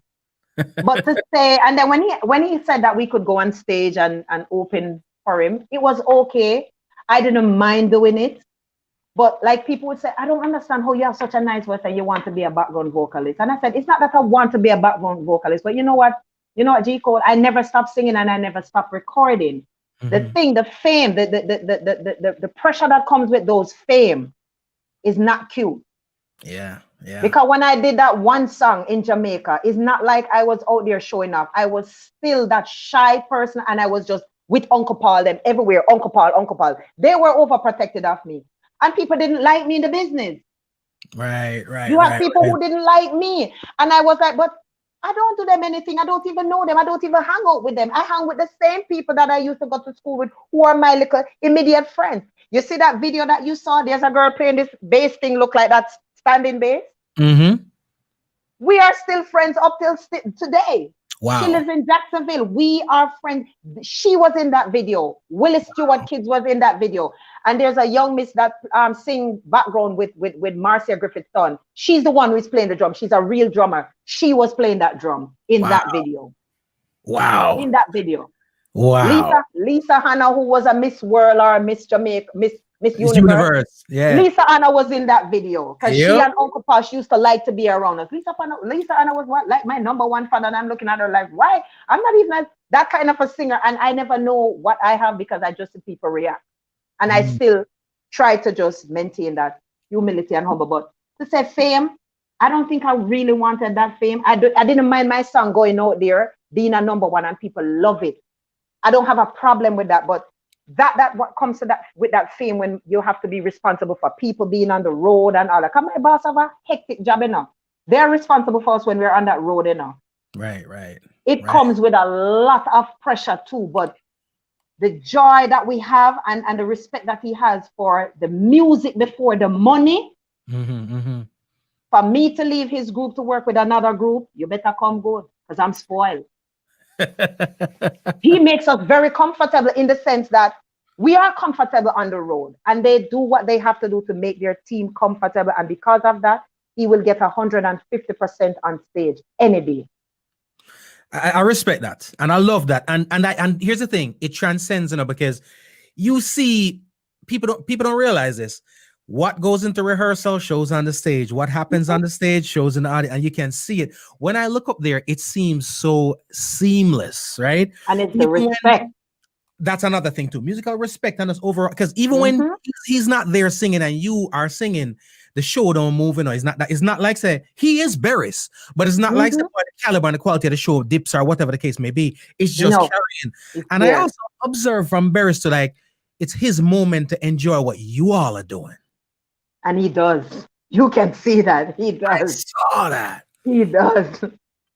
But to say, and then when he said that we could go on stage and open for him, it was okay. I didn't mind doing it. But like people would say, I don't understand how you have such a nice voice and you want to be a background vocalist. And I said, it's not that I want to be a background vocalist, but you know what? You know what, G Cole? I never stopped singing and I never stopped recording. The thing, the fame, the pressure that comes with those fame is not cute. Yeah. Because when I did that one song in Jamaica, it's not like I was out there showing off. I was still that shy person, and I was just with Uncle Paul, them everywhere. Uncle Paul. They were overprotected of me. And people didn't like me in the business. Right. You have people who didn't like me. And I was like, but I don't do them anything. I don't even know them. I don't even hang out with them. I hang with the same people that I used to go to school with, who are my little immediate friends. You see that video that you saw? There's a girl playing this bass thing, look like that standing bass. We are still friends up till today. Wow. She lives in Jacksonville. We are friends. She was in that video. Willis Stewart Kids was in that video. And there's a young miss that sing background with Marcia Griffith's son. She's the one who's playing the drum. She's a real drummer. She was playing that drum in that video. Wow. In that video. Wow. Lisa Hannah, who was a Miss World or Miss Jamaica, Miss Universe. Yeah. Lisa Anna was in that video because she and Uncle Posh used to like to be around us. Lisa Anna was like my #1 fan, and I'm looking at her like, why? I'm not even that kind of a singer, and I never know what I have because I just see people react. And I still try to just maintain that humility and humble. But to say fame, I don't think I really wanted that fame. I didn't mind my song going out there, being a #1, and people love it. I don't have a problem with that, but that what comes to that with that fame, when you have to be responsible for people being on the road and all that. Come, my boss have a hectic job, you know. They're responsible for us when we're on that road, you know. Right. It comes with a lot of pressure too, but the joy that we have and the respect that he has for the music before the money. For me to leave his group to work with another group, you better come good, because I'm spoiled. He makes us very comfortable in the sense that we are comfortable on the road, and they do what they have to do to make their team comfortable. And because of that, he will get 150% on stage any day. I respect that, and I love that, and here's the thing: it transcends, you know, because you see, people don't realize this. What goes into rehearsal shows on the stage. What happens on the stage shows in the audience, and you can see it. When I look up there, it seems so seamless, right? And it's the respect. That's another thing too. Musical respect and us overall, because even when he's not there singing and you are singing, the show don't move. You know, it's not like say he is Barris, but it's not like say, the caliber and the quality of the show dips or whatever the case may be. It's just carrying. And I also observe from Barris to like, it's his moment to enjoy what you all are doing. And he does. You can see that. He does. I saw that. He does.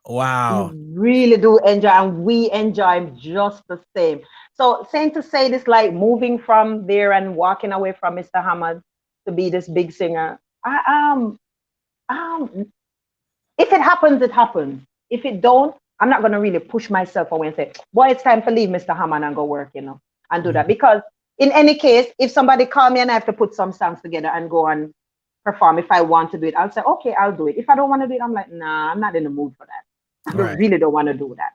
Wow. We really do enjoy, and we enjoy him just the same. So, saying to say this, like moving from there and walking away from Mr. Hamad to be this big singer, if it happens, it happens. If it don't, I'm not gonna really push myself away and say, "Boy, it's time to leave Mr. Hamad and go work," and do that. Because in any case, if somebody call me and I have to put some songs together and go and perform, if I want to do it, I'll say, "Okay, I'll do it." If I don't want to do it, I'm like, "Nah, I'm not in the mood for that. I really don't want to do that."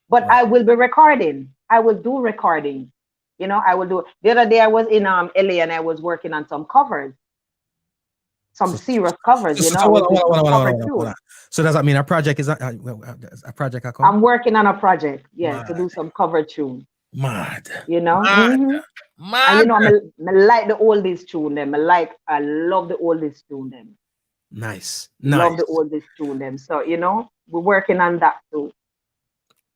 But I will be recording. I will do recording. I will do. The other day I was in LA and I was working on some covers. Some serious covers, So does that mean a project is a project? I'm working on a project, to do some cover tune. Mad. And I like the oldies tune them. I love the oldies tune them. Nice. Love the oldies tune them. So we're working on that too.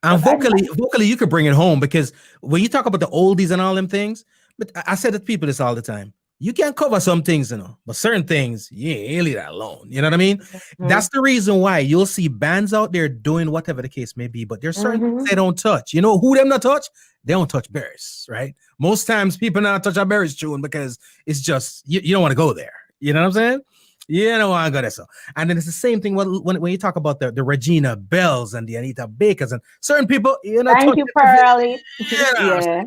And vocally, you could bring it home, because when you talk about the oldies and all them things, but I said to people this all the time. You can cover some things, but certain things, you ain't leave that alone. You know what I mean? Mm-hmm. That's the reason why you'll see bands out there doing whatever the case may be, but there's certain things they don't touch. You know who them not touch? They don't touch Barris, right? Most times people not touch a Barris tune because it's just, you don't want to go there. You know what I'm saying? You don't want to go there. So, and then it's the same thing when you talk about the Regina Bells and the Anita Bakers and certain people, Thank you, Pearly. Yeah.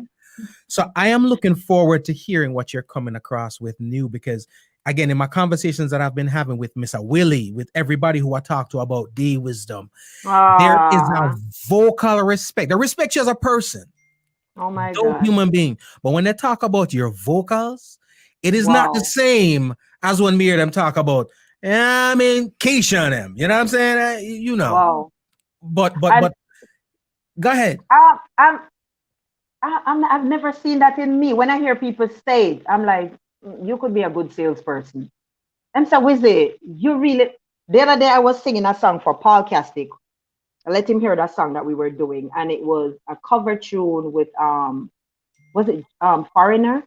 So I am looking forward to hearing what you're coming across with new, because again, in my conversations that I've been having with Mr. Willie, with everybody who I talk to about D Wisdom, there is a vocal respect. They respect you as a person. Oh my God. Human being. But when they talk about your vocals, it is not the same as when me hear them talk about, Keisha and them. You know what I'm saying? Wow. But go ahead. I've never seen that in me. When I hear people say it, I'm like, you could be a good salesperson. And so, Wizzy, the other day I was singing a song for Paul Castic. I let him hear that song that we were doing, and it was a cover tune with was it Foreigner?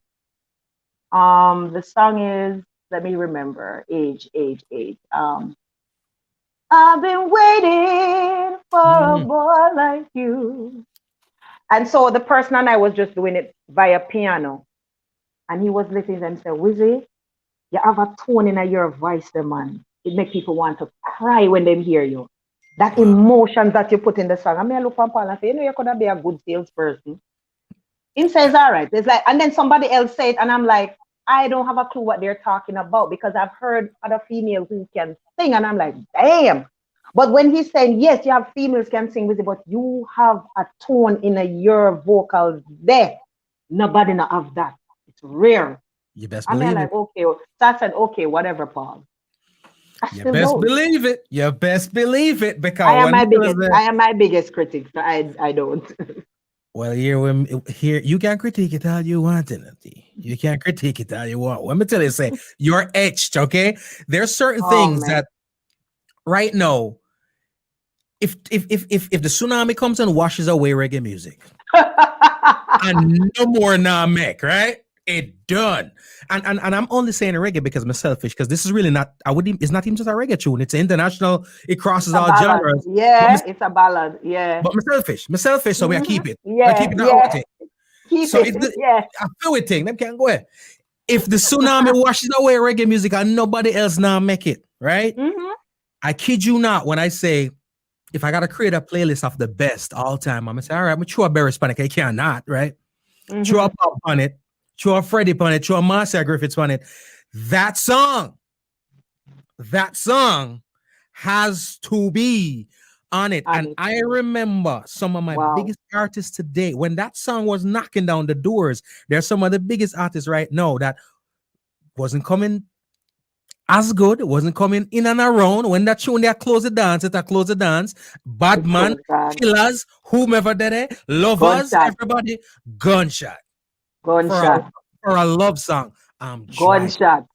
The song is, let me remember, age. I've been waiting for a boy like you. And so the person and I was just doing it via piano. And he was listening and said, "Wizzy, you have a tone in your voice, man. It makes people want to cry when they hear you. That emotion that you put in the song." I mean, I look at Paul and say, you could be a good salesperson. He says, all right. It's like, and then somebody else said it, and I'm like, I don't have a clue what they're talking about, because I've heard other females who can sing, and I'm like, damn. But when he's saying, yes, you have females can sing with it, but you have a tone in your vocals there. Nobody not have that. It's rare. You best believe it. Like, okay. So I said, okay, whatever, Paul. You best believe it. You best believe it, because I am my biggest critic. So I don't. Well, here you can critique it all you want, you can critique it all you want. Let me tell you, you're etched, okay? There's certain things that right now, if the tsunami comes and washes away reggae music, and no more Namek, right? It done. And I'm only saying reggae because I'm selfish, because this is really not, it's not even just a reggae tune. It's international. It crosses all genres. Yeah, it's a ballad. Yeah. But I'm selfish, so we keep it. Yeah. I keep it a fluid thing. Them can't go ahead. If the tsunami washes away reggae music and nobody else now make it, right? Mm-hmm. I kid you not when I say, if I gotta create a playlist of the best all time, I'm gonna say, all right, I'm gonna throw a Barris on it. I cannot, right? Mm-hmm. Throw a Pop on it. Throw a Freddie on it, throw a Marcia Griffiths on it. That song has to be on it. And I remember some of my biggest artists today, when that song was knocking down the doors, there's some of the biggest artists right now that wasn't coming as good, wasn't coming in and around. When that tune, they close the dance. Badman, Killers, whomever they lovers, everybody, gunshot. For a love song. Gunshot.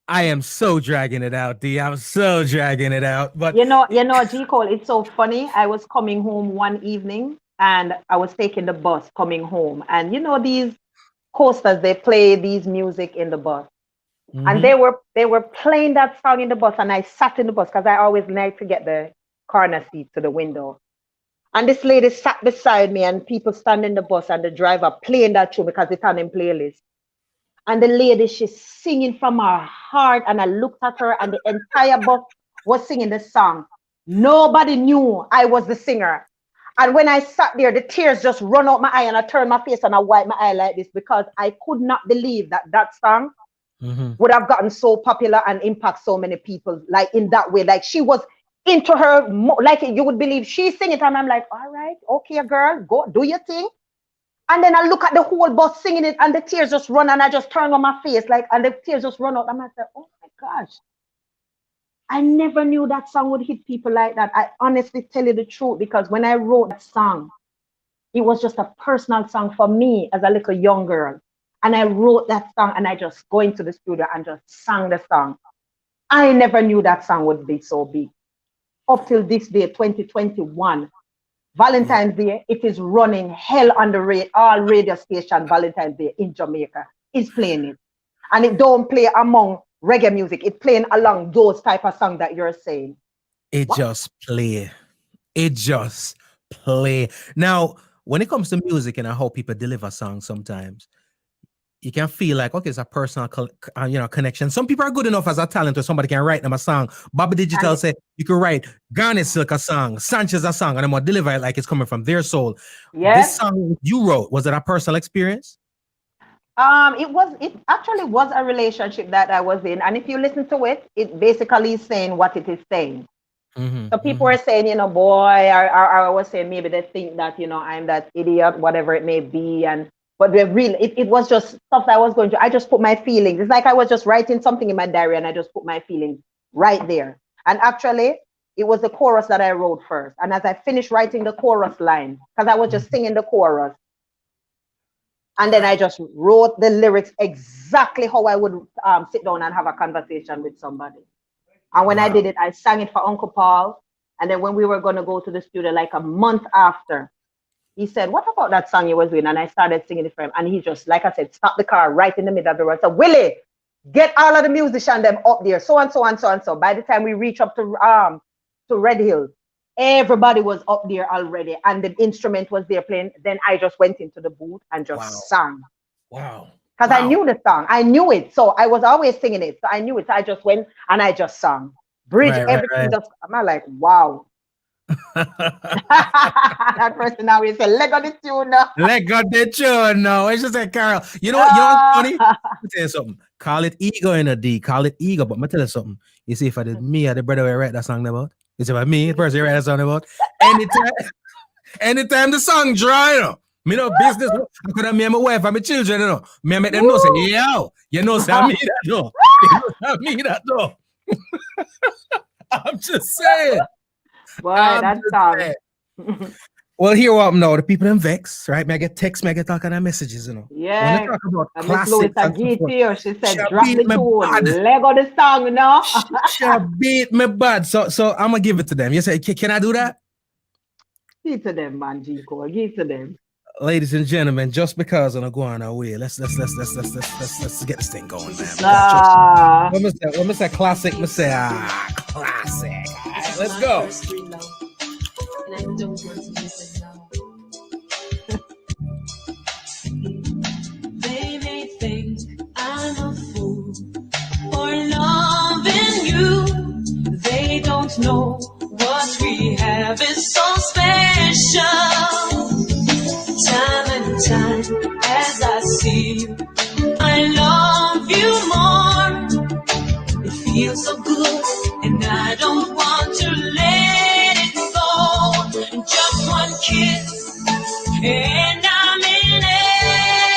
I am so dragging it out, D. I'm so dragging it out. But G. Cole, it's so funny. I was coming home one evening and I was taking the bus coming home. And these coasters, they play these music in the bus. Mm-hmm. And they were playing that song in the bus, and I sat in the bus because I always like to get the corner seat to the window. And this lady sat beside me, and people stand in the bus, and the driver playing that tune because it's on in playlist. And the lady, she's singing from her heart, and I looked at her, and the entire bus was singing the song. Nobody knew I was the singer. And when I sat there, the tears just run out my eye, and I turned my face and I wiped my eye like this because I could not believe that that song would have gotten so popular and impact so many people like in that way. Like she was into her, like you would believe she's singing it, and I'm like, all right, okay, girl, go do your thing. And then I look at the whole bus singing it, and the tears just run, and I just turn on my face, like, and the tears just run out. And I said, oh my gosh, I never knew that song would hit people like that. I honestly tell you the truth, because when I wrote that song, it was just a personal song for me as a little young girl. And I wrote that song, and I just go into the studio and just sang the song. I never knew that song would be so big. Up till this day, 2021, Valentine's Day, it is running hell on the all radio station. Valentine's Day in Jamaica is playing it. And it don't play among reggae music. It playing along those type of songs that you're saying. It just play. It just play. Now, when it comes to music and how people deliver songs sometimes, you can feel like, okay, it's a personal connection. Some people are good enough as a talent, or somebody can write them a song. Bobby Digital said you can write Garnet Silk a song, Sanchez a song, and I'm going to deliver it like it's coming from their soul. Yes. This song you wrote, was it a personal experience? It actually was a relationship that I was in. And if you listen to it, it basically is saying what it is saying. So people are saying, boy, I was saying maybe they think that, I'm that idiot, whatever it may be. But it was just stuff that I was going to, I just put my feelings. It's like I was just writing something in my diary, and I just put my feelings right there. And actually, it was the chorus that I wrote first. And as I finished writing the chorus line, because I was just singing the chorus, and then I just wrote the lyrics exactly how I would sit down and have a conversation with somebody. And when I did it, I sang it for Uncle Paul. And then when we were going to go to the studio, like a month after, he said, what about that song you was doing? And I started singing it for him. And he just, like I said, stopped the car right in the middle of the road. So, Willie, get all of the musicians them up there. So and so and so and so. By the time we reach up to Red Hill, everybody was up there already. And the instrument was there playing. Then I just went into the booth and just sang. Wow. Because I knew the song. I knew it. So I was always singing it. So I knew it. So I just went and I just sang. Bridge, everything. Just, I'm like, wow. That person now will say, let go the tune now. Let go the tune now. It's just like, Carol, you know what's funny? Let me tell you something. Call it ego in a D. Call it ego. But me tell you something. You see, if I did me or the brother I write that song about, it's about me, the person I write that song about. Anytime the song dry, me no business. I could have me and my wife and my children, Me and make them know, say, yo, say I mean that, though. I mean that, though. I'm just saying. Boy, that's song. Well, here what I'm now. The people in vex, right? I get text, I get talking messages, Yeah. When I talk about Miss classics, Louis Agitio, she said, drop the tune. Lego the song, She beat me bad. So I'm gonna give it to them. You say, can I do that? Give to them, man, G-Core. Give to them. Ladies and gentlemen, just because I'm going our way, let's get this thing going, man. Let me say classic. Let me say classic. All right, let's go. They may think I'm a fool for loving you. They don't know what we have is so special. Time and time as I see you, I love you more. It feels so good, and I don't want to let it go. Just one kiss, and I'm in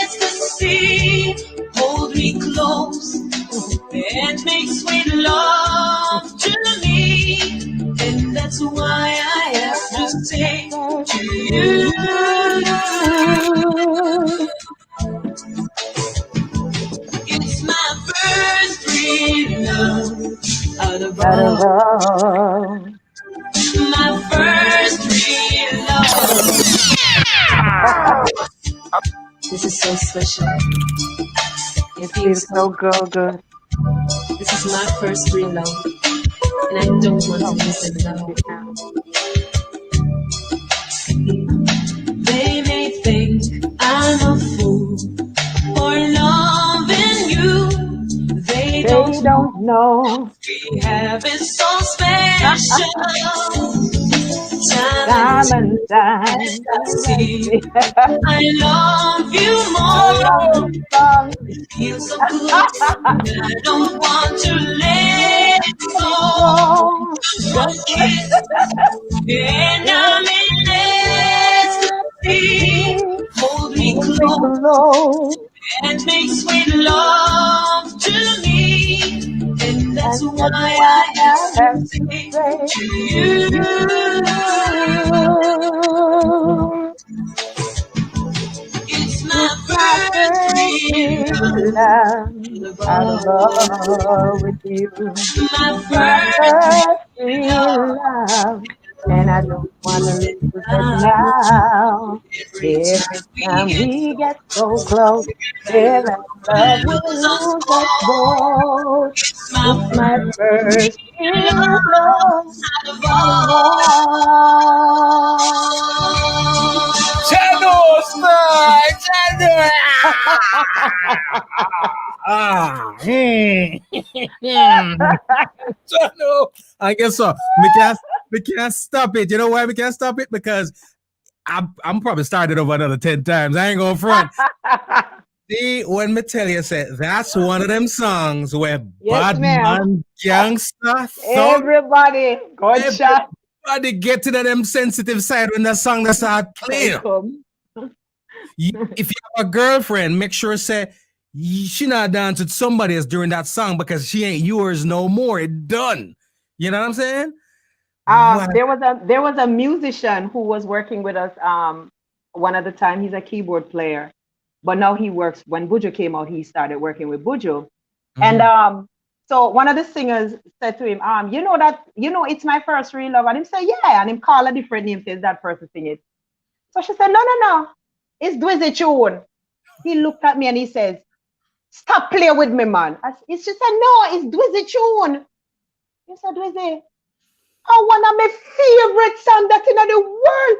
ecstasy. Hold me close and make sweet love to me, and that's why I have to say to you. It's my first real love out of all. My first real love. This is so special. It feels so good. This is my first real love. and I don't want to listen now. They may think I'm a fool for loving you. They don't know. we have it so special. Time and time. I love you I love more. this song. It feels so good. I don't want to let it go. One Just kiss, and I'm in ecstasy. Hold me hold me close close. and make sweet love to me. And that's And why that's I why have I to have to say say to to you. you. It's my It's my first first real love. I'm in love with you. my My first first real love. And I don't want to lose it love. now. Every Every time we time get we so get so close, feel like love will lose us lose us all. both. It's my It's my first first real love love out of out of Shadow Star! Shadow! Ah! Shadow! I guess so. We can't stop it. You know why we can't stop it? Because I'm probably started over another 10 times. I ain't going front. all. See, when me tell you, say that's one of them songs where Yes, bad ma'am. man, gangster, thug, Everybody, gunshot. everybody get to them sensitive side when that song that start playing. Welcome. If you have a girlfriend, make sure say she not dance with somebody else during that song because she ain't yours no more. It done. You know what I'm saying? Wow. There was a musician who was working with us one of the time. He's a keyboard player, but now he works. When Buju came out, he started working with Buju. And so one of the singers said to him, it's my first real love. And him say, yeah, and him call a different name, says that person sing it. So she said, no, it's Dwizzy tune. He looked at me and he says, stop playing with me, man. She said, no, it's Dwizzy tune. He said, Dwizzy, one of my favorite songs that's in the world.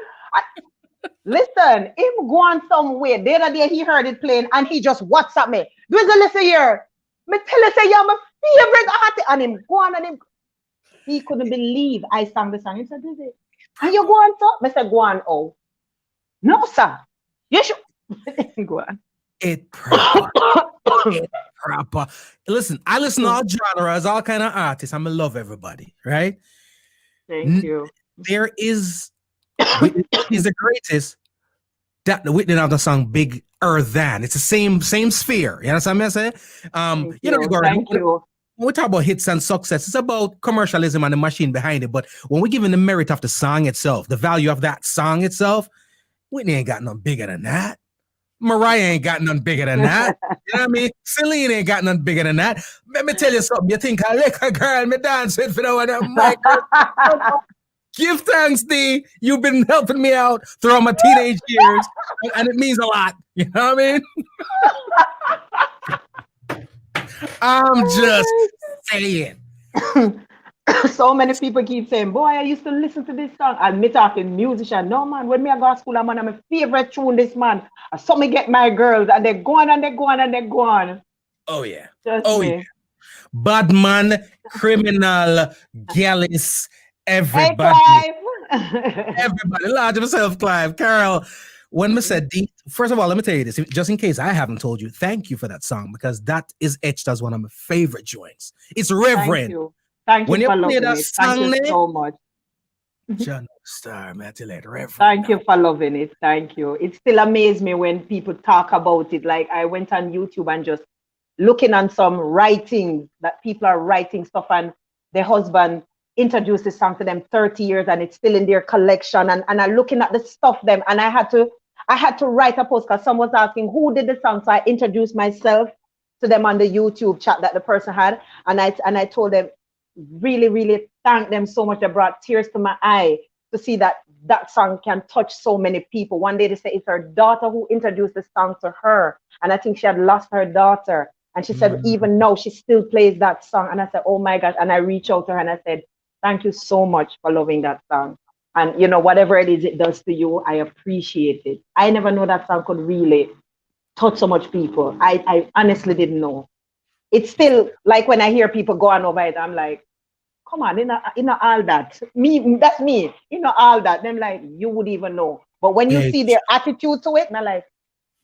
Listen, him go on somewhere. The other day he heard it playing and he just WhatsApp me. Dwizzy, listen here. Me tell you say you're my favorite artist. And him go on and he couldn't believe I sang the song. He said, Dwizzy, and you go on so? I said, go on, oh. No, sir. You should go on. It proper. It proper. Listen, I listen to all genres, all kind of artists. I'm gonna love everybody, right? Thank you. There is the greatest that the Whitney of the song Big Than. It's the same sphere. You understand what I'm saying? Thank you. When we talk about hits and success, it's about commercialism and the machine behind it. But when we're giving the merit of the song itself, the value of that song itself, Whitney ain't got nothing bigger than that. Mariah ain't got nothing bigger than that. You know what I mean? Celine ain't got nothing bigger than that. Let me tell you something. You think I like a girl me dance with for the one Michael? Give thanks, D. You've been helping me out throughout my teenage years, and it means a lot. You know what I mean? I'm just saying. So many people keep saying, boy, I used to listen to this song. And me talking musician. No, man, when me I go to school, I'm on my favorite tune this man. And so me get my girls and they go on and they go on and they go on. Oh, yeah. Just me. Yeah. Bad man, criminal, gallus, everybody. Hey, Everybody. Large of yourself, Clive. Carol, when me said D, first of all, let me tell you this, just in case I haven't told you, thank you for that song because that is etched as one of my favorite joints. It's reverent. Thank you. Thank you for loving it. Thank you so much. John Star, man, reverend. Thank you for loving it. Thank you. It still amazes me when people talk about it. Like I went on YouTube and just looking on some writings that people are writing stuff and their husband introduced the song to them 30 years and it's still in their collection and I'm looking at the stuff them and I had to write a post because someone was asking who did the song, so I introduced myself to them on the YouTube chat that the person had and I told them really thank them so much. They brought tears to my eye to see that song can touch so many people. One day they say it's her daughter who introduced the song to her and I think she had lost her daughter And she said, even now, she still plays that song. And I said, oh my gosh. And I reached out to her and I said, thank you so much for loving that song. And, you know, whatever it is it does to you, I appreciate it. I never know that song could really touch so much people. I honestly didn't know. It's still like when I hear people going over it, I'm like, come on, you know all that. That's me. You know all that. Them like, you would even know. But when you see their attitude to it, and I'm like,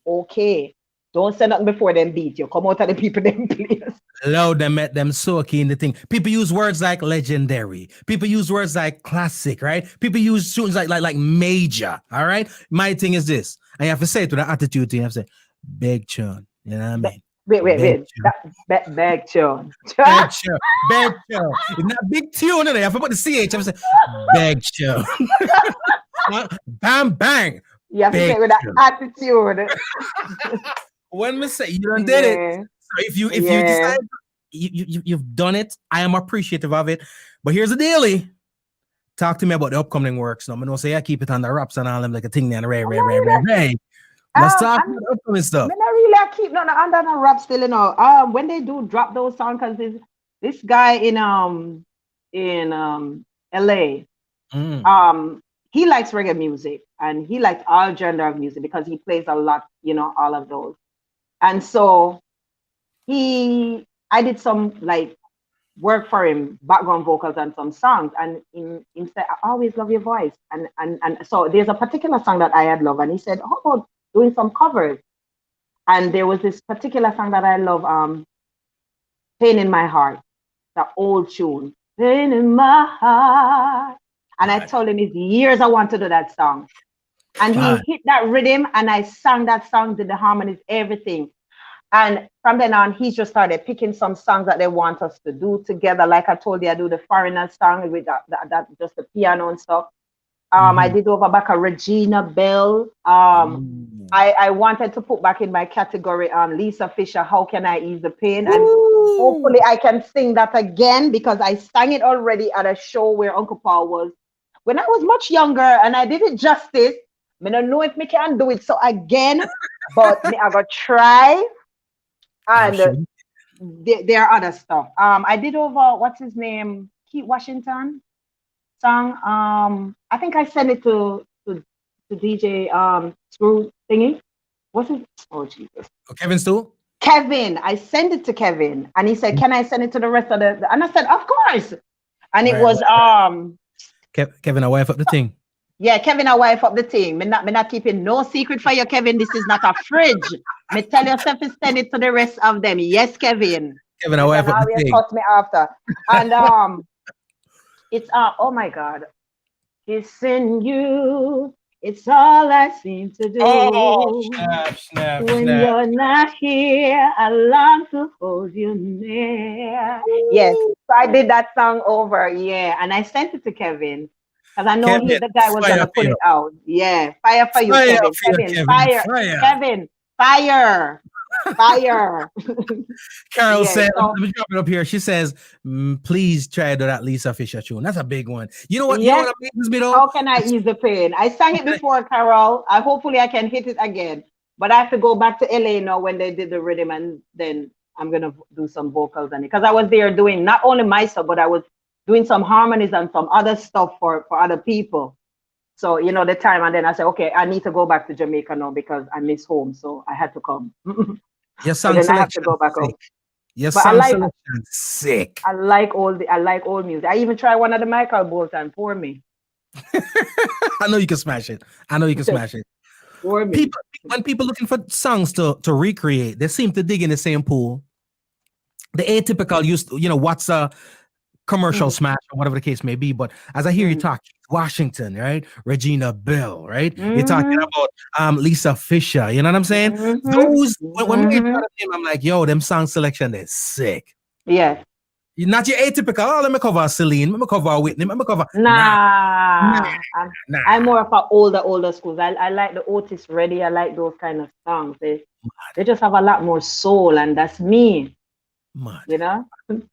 okay, don't say nothing before them beat you. Come out of the people them place. Allow them, let them soak in the thing. People use words like legendary. People use words like classic, right? People use tunes like major, all right? My thing is this. And you have to say it with an attitude thing. You have to say, big tune. You know what I mean? Wait. Big tune. Big tune. Big tune. It's not big tune in it. I have to put the CH. I have to say, big tune. Bam, bang. You have to say it with an attitude. When we say you done did it, so if you decide you've done it, I am appreciative of it. But here's the dealie. Talk to me about the upcoming works. No, I'm gonna say I keep it on the wraps and all them like a thing. And Ray. Let's talk about the upcoming stuff. I really keep no under the wraps still, you know. When they do drop those songs, because this guy in LA, he likes reggae music and he likes all genre of music because he plays a lot, you know, all of those. And so I did some like work for him, background vocals and some songs. And he said, I always love your voice. And so there's a particular song that I had loved. And he said, how about doing some covers? And there was this particular song that I love, Pain in My Heart, the old tune, Pain in My Heart. And I told him it's years I want to do that song. And he hit that rhythm and I sang that song, did the harmonies, everything. And from then on, he just started picking some songs that they want us to do together. Like I told you, I do the Foreigner song with that just the piano and stuff. I did over back a Regina Bell. I wanted to put back in my category Lisa Fisher, How Can I Ease the Pain? And hopefully I can sing that again because I sang it already at a show where Uncle Paul was when I was much younger and I did it justice. I don't know if me can do it so again, but I gotta try. And there are other stuff. I did over what's his name, Keith Washington song. I think I sent it to DJ Screw thingy. What's it? Oh Jesus. Kevin Stool? Kevin. I sent it to Kevin and he said, can I send it to the rest of the and I said, of course. And it was Kevin, I wife up the thing. Yeah, Kevin, I wife up the thing. Me not keeping no secret for you, Kevin. This is not a fridge. Me tell yourself to send it to the rest of them. Yes, Kevin. Kevin, I wife up the thing. Cut me after. And it's oh my God. Kissing you. It's all I seem to do. Oh, snap. When you're not here, I long to hold you near. Yes, so I did that song over, and I sent it to Kevin. Because I know the guy was going to put it out. Yeah, fire for you, Kevin. Fire. Kevin, fire. Carol said, let me drop it up here. She says, please try to do that Lisa Fisher tune. That's a big one. You know what? Yes. You know what amazes me though? How can I ease the pain? I sang it before, Carol. Hopefully I can hit it again. But I have to go back to LA now when they did the rhythm and then I'm going to do some vocals on it. Because I was there doing not only my stuff, but I was doing some harmonies and some other stuff for other people. So, you know, the time. And then I said, okay, I need to go back to Jamaica now because I miss home. So I had to come. Your song selection go back up. Your song selection sick. I like old music. I even try one of the Michael Bolton for me. I know you can smash it. For me. When people looking for songs to recreate, they seem to dig in the same pool. The atypical what's a commercial smash or whatever the case may be. But as I hear you talk, Washington, right? Regina Bell, right? You're talking about Lisa Fisher. You know what I'm saying? Those when we get out of them, I'm like, yo, them song selection is sick. Yeah. You're not your atypical. Oh, let me cover Celine. Let me cover Whitney. Let me cover. Nah. I'm more of an older schools. I like the Otis Ready. I like those kind of songs. They just have a lot more soul, and that's me. Mad. You know?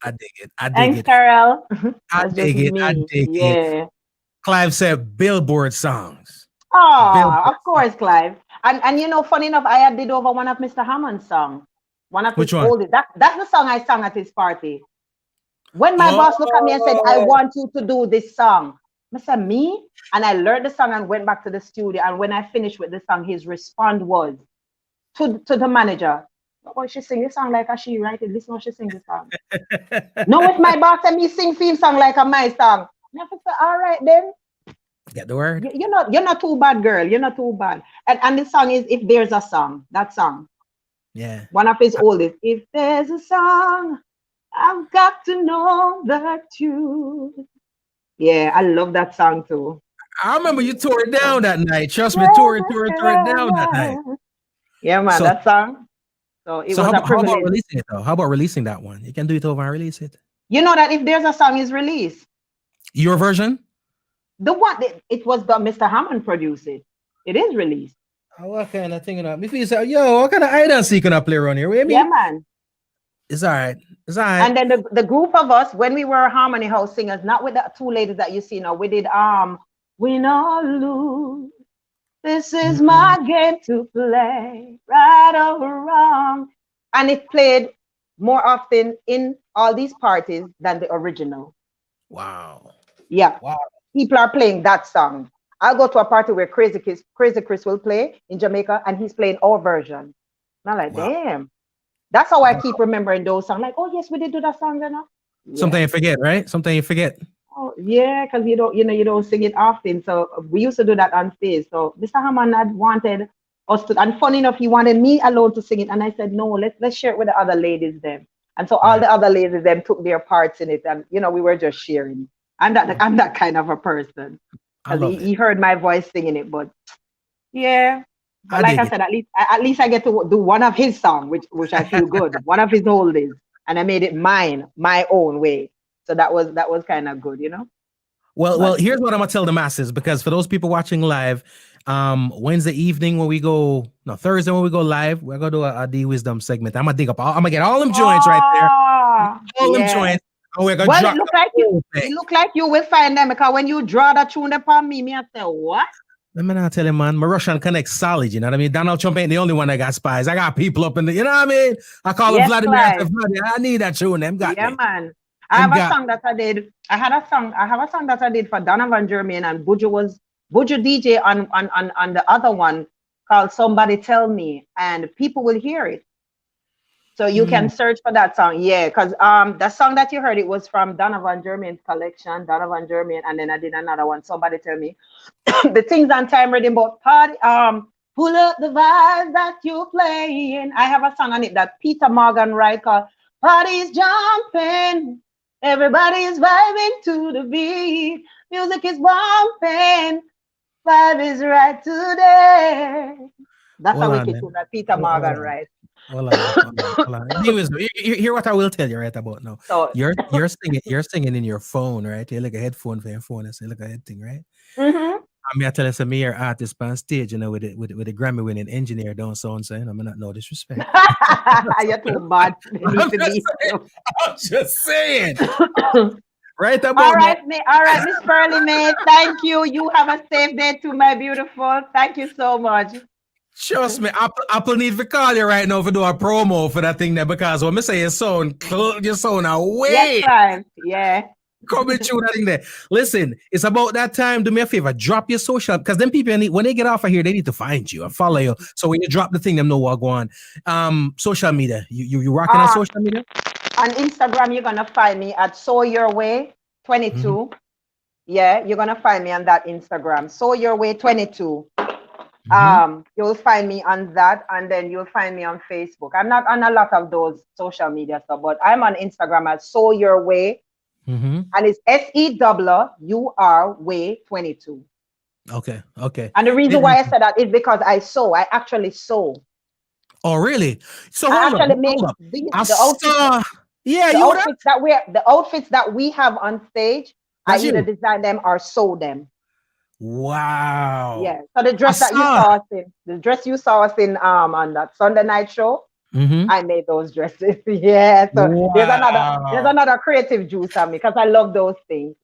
I dig it. Thanks, Carol. I dig it. Clive said Billboard songs. Oh, of course, Clive. And you know, funny enough, I did over one of Mr. Hammond's songs. One of Which his one? oldest. That's the song I sang at his party. When my boss looked at me and said, I want you to do this song. I said, me? And I learned the song and went back to the studio. And when I finished with the song, his response was to the manager, oh, she sing this song like a she write it. Listen how she sing this song. No, if my boss and me sing theme song like a my song. I have to say, all right then. Get the word. You're not too bad, girl. You're not too bad. And the song is If There's a Song. That song. Yeah. One of his oldest. If there's a song, I've got to know the truth. Yeah, I love that song too. I remember you tore it down that night. Trust me, tore it down that night. Yeah, man, So- that song. So it was how a about privilege. releasing it though? How about releasing that one? You can do it over and release it. You know that If There's a Song is released. Your version? The one it was the Mr. Hammond produced it. It is released. Oh, what kind of thing? If you say, yo, what kind of hide and seek can I play around here? What you mean? Yeah, man. It's all right. It's all right. And then the group of us, when we were Harmony House singers, not with the two ladies that you see now, we did Win or Lose. This is my game to play, right or wrong. And it played more often in all these parties than the original. Wow. Yeah. Wow. People are playing that song. I'll go to a party where Crazy Chris will play in Jamaica, and he's playing our version. And I'm like, damn. That's how I keep remembering those songs. Like, oh yes, we did do that song, then. Yeah. Something you forget, right? Something you forget. Oh yeah, because you don't sing it often. So we used to do that on stage. So Mr. Hammond had wanted us to, and funny enough, he wanted me alone to sing it, and I said no, let's share it with the other ladies then. And so all the other ladies then took their parts in it, and we were just sharing. I'm that kind of a person. Because he heard my voice singing it, but yeah. But like I said, at least I get to do one of his songs, which I feel good. One of his oldies, and I made it my own way. So that was kind of good, Well, here's what I'm gonna tell the masses, because for those people watching live, Wednesday evening Thursday when we go live, we're gonna do a D Wisdom segment. I'm gonna get all them joints right there, all them joints. And we're gonna drop it look like you will find them, because when you draw that tune upon me, I say what? Let me not tell you, man. My Russian connect solid, you know what I mean? Donald Trump ain't the only one that got spies. I got people up in the, you know what I mean? I call him Vladimir. I need that tune. Them got me. Man. I have a song that I did. I have a song that I did for Donovan Jermaine, and Buju DJ on the other one called Somebody Tell Me, and people will hear it. So you can search for that song. Yeah, because the song that you heard, it was from Donovan Jermaine's collection, Donovan Jermaine, and then I did another one, Somebody Tell Me. The things on time reading about party, pull up the vibes that you playing. I have a song on it that Peter Morgan write called Party's Jumping. Everybody is vibing to the beat. Music is bumping. Vibe is right today. That's how we keep that Peter Morgan write. Hold on. Hear what I will tell you right about now. So, you're singing in your phone, right? You like a headphone for your phone. I say like a head thing, right? I mean, I tell you, some your artist on stage, with the Grammy winning engineer don't sound saying, I'm not no disrespect. You're too bad. I'm just saying. Right about all right, Miss Pearly, mate. Thank you. You have a safe day too, my beautiful. Thank you so much. Trust me, Apple need to call you right now to do a promo for that thing there, because when I say your sound away. Yes, right. Yeah. Coming through that thing there. Listen, it's about that time. Do me a favor, drop your social, because then people when they get off of here, they need to find you and follow you. So when you drop the thing, them know what going on. Social media. You rocking on social media? On Instagram, you're gonna find me at So Your Way 22. Yeah, you're gonna find me on that Instagram. So Your Way 22. You'll find me on that, and then you'll find me on Facebook. I'm not on a lot of those social media stuff, but I'm on Instagram at So Your Way. And it's SEWUR Way 22. Okay. And the reason why I said that is because I actually sew. Oh, really? So I actually make the outfits that we have on stage. I either design them or sew them. Wow. Yeah. So the dress you saw us in on that Sunday night show. I made those dresses. Yeah. So there's another creative juice on me, because I love those things.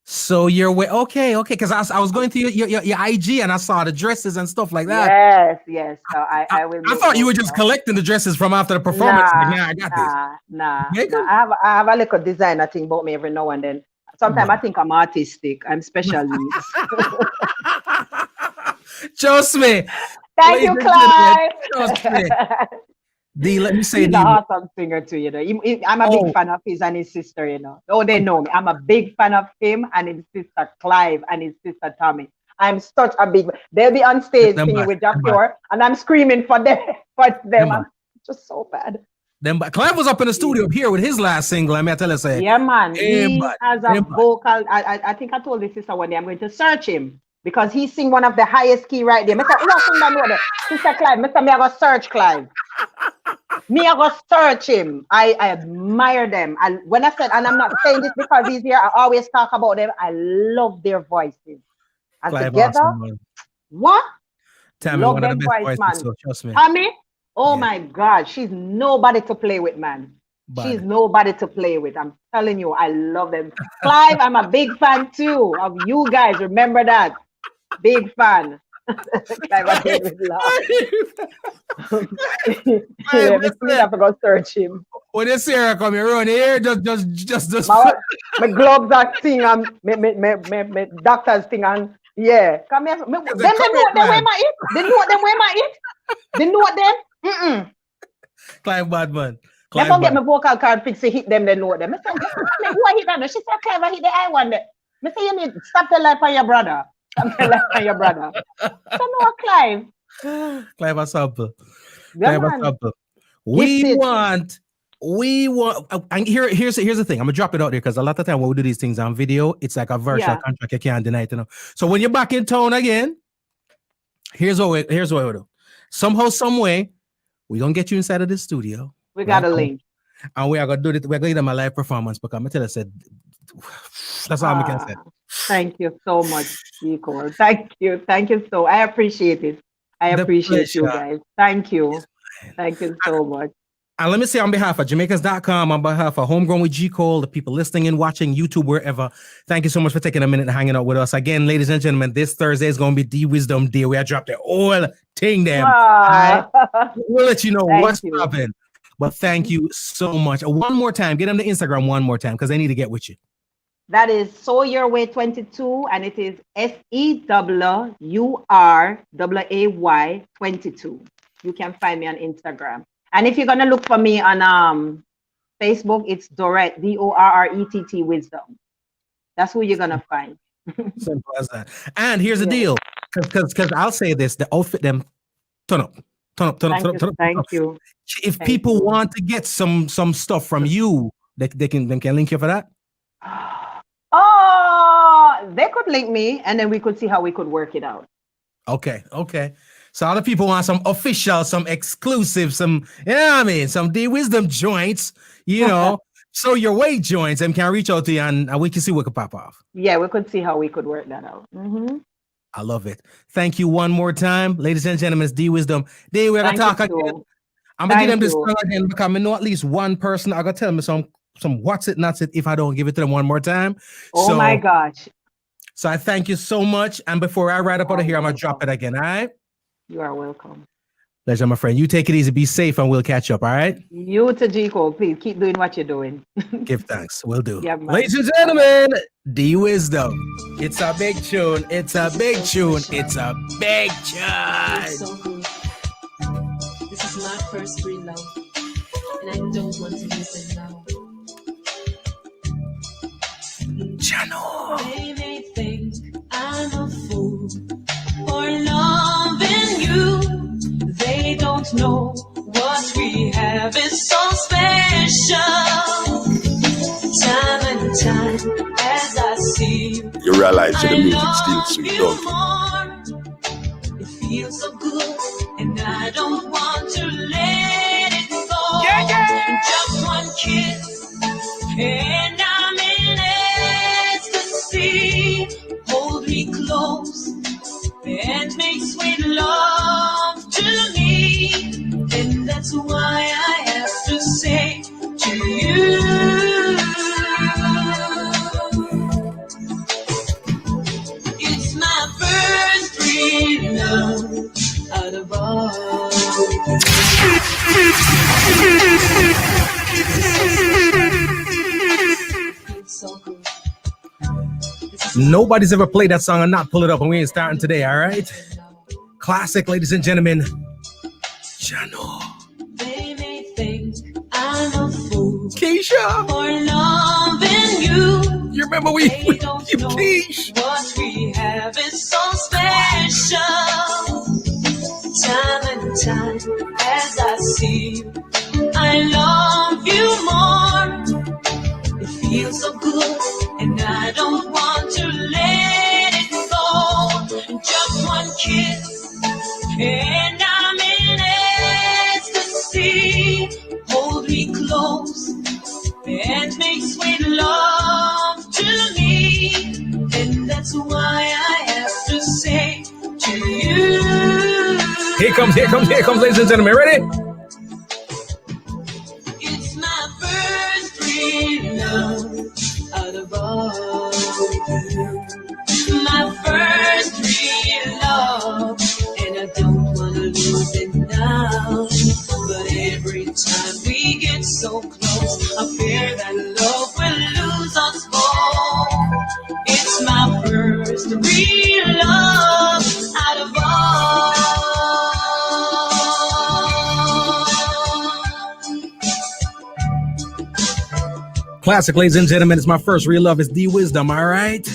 So you're okay, because I was going through your IG and I saw the dresses and stuff like that. Yes. So I will. I thought you were just collecting the dresses from after the performance. I got this. I have a little designer thing about me every now and then. Sometimes I think I'm artistic. I'm special needs. Trust me. Thank you, Clive. Trust me. D, let me say, he's an awesome singer too, you know. I'm a big fan of his and his sister, you know. Oh, they know me. I'm a big fan of him and his sister Clive and his sister Tommy. I'm such a big. They'll be on stage singing with Jack Pure, and I'm screaming for them. I'm just so bad. Then, Clive was up in the studio here with his last single. I mean, I tell you, say, yeah, man. He has a vocal. I think I told the sister one day I'm going to search him because he sing one of the highest key right there. Sister Clive, Mr. Me I go search Clive. Me I go search him. I admire them. And when I said, and I'm not saying this because he's here, I always talk about them. I love their voices. And Clive together, awesome, what? Tell me, one of the best voices, man. So trust me. Tommy, oh my God, she's nobody to play with, man. She's nobody to play with. I'm telling you, I love them. Clive, I'm a big fan too of you guys. Remember that. Big fan. Clive, I can't even laugh. I have to go search him. When you see her come around here, just my gloves are thing and my doctor's thing and yeah. Come here. Them know what them wear my it. They know what them wear my it. They know what them. Clive Badman. Let's not get my vocal card fixed to hit them, they know them. I said, who I hit them? She said, Clive, I hit the eye one day. I say, you need stop the life on your brother. Stop the life on your brother. I know Clive. Clive a sample. Clive a sample. We want, and here's the thing. I'm gonna drop it out there because a lot of time when we do these things on video, it's like a virtual contract. You can't deny it, you know. So when you're back in town again, here's what we do. Somehow, some way, we're gonna get you inside of the studio. We got a link. And we are gonna do it. We're gonna give them a live performance because I'm gonna tell you, that's all I can say. Thank you so much, Chico. Thank you so. I appreciate it. I appreciate you guys. Thank you. Thank you so much. And let me say on behalf of Jamaicans.com, on behalf of Homegrown with G. Cole, the people listening and watching YouTube, wherever, thank you so much for taking a minute and hanging out with us. Again, ladies and gentlemen, this Thursday is going to be D Wisdom Day. We have dropped the whole thing there. We'll let you know what's happening. But thank you so much. One more time, get them the Instagram one more time because they need to get with you. That is So Your Way 22, and it is SEWURAY 22. You can find me on Instagram. And if you're gonna look for me on Facebook, it's Dorette, DORRETT Wisdom. That's who you're gonna find. Simple as that. And here's the deal, because I'll say this: the outfit them turn up. Thank you. If people want to get some stuff from you, they can link you for that. Oh, they could link me, and then we could see how we could work it out. Okay. So other people want some official, some exclusive, some, you know what I mean, some D Wisdom joints, you know. So Your Way joints, and can reach out to you and we can see what could pop off. Yeah, we could see how we could work that out. Mm-hmm. I love it. Thank you one more time, ladies and gentlemen. It's D Wisdom. We're gonna talk again. I'm gonna give them this again because I know at least one person. I gotta tell them some what's it, not it if I don't give it to them one more time. Oh my gosh. So I thank you so much. And before I write up out of here, I'm gonna drop it again. All right. You are welcome. Pleasure, my friend. You take it easy, be safe, and we'll catch up, all right? You to G-Cole, please keep doing what you're doing. Give thanks. We'll do. Yeah, ladies and gentlemen, D Wisdom. It's a big tune. It's a big tune. It's a big tune. So good. This is my first real love, and I don't want to miss it now. Channel. They may think I'm a fool for loving you. They don't know what we have is so special. Time and time as I see you, you realize that the music still sweet, don't you? It feels so good, and I don't want to let it go. Yeah. Just one kiss, and I'm in ecstasy. Hold me close and make sweet love to me, and that's why I have to say to you, out of all. It's so good. Nobody's ever played that song and not pull it up, and we ain't starting today, all right? Classic, ladies and gentlemen. Jano. They may think I'm a fool Keisha. for loving you. You remember we don't you know Keish. what we have is so special. Time and time as I see you, I love you more. It feels so good and I don't want to let it go. Just one kiss and I'm in ecstasy. Hold me close and make sweet love to me. And that's why I have to say to you. Here comes, ladies and gentlemen. Ready? It's my first real love out of all of you. My first real love, and I don't wanna lose it now. But every time we get so close, I fear that love will lose us both. It's my first real love out of all. Classic, ladies and gentlemen. It's my first real love. It's D Wisdom, all right?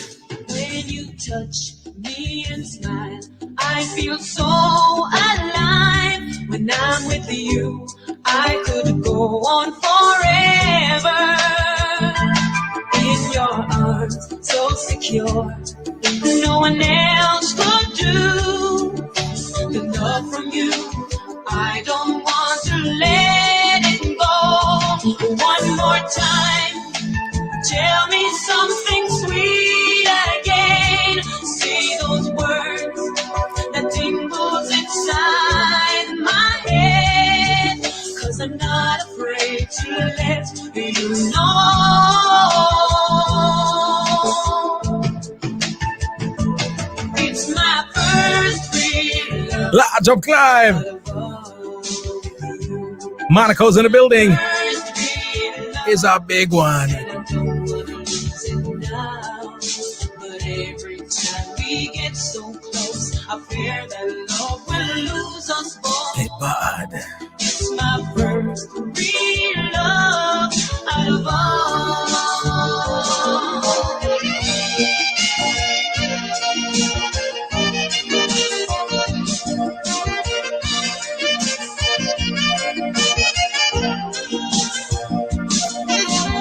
When you touch me and smile, I feel so alive. When I'm with you, I could go on forever. In your arms, so secure, no one else could do. The love from you, I don't want to let it go. One more time, tell me something sweet again. Say those words that tingles inside my head. 'Cause I'm not afraid to let you know. It's my first real love. Large up Clive. Monaco's in the building. Is a big one. But every time we get so close, I fear that love will lose us both. Hey, bud. It's my first real love out of all.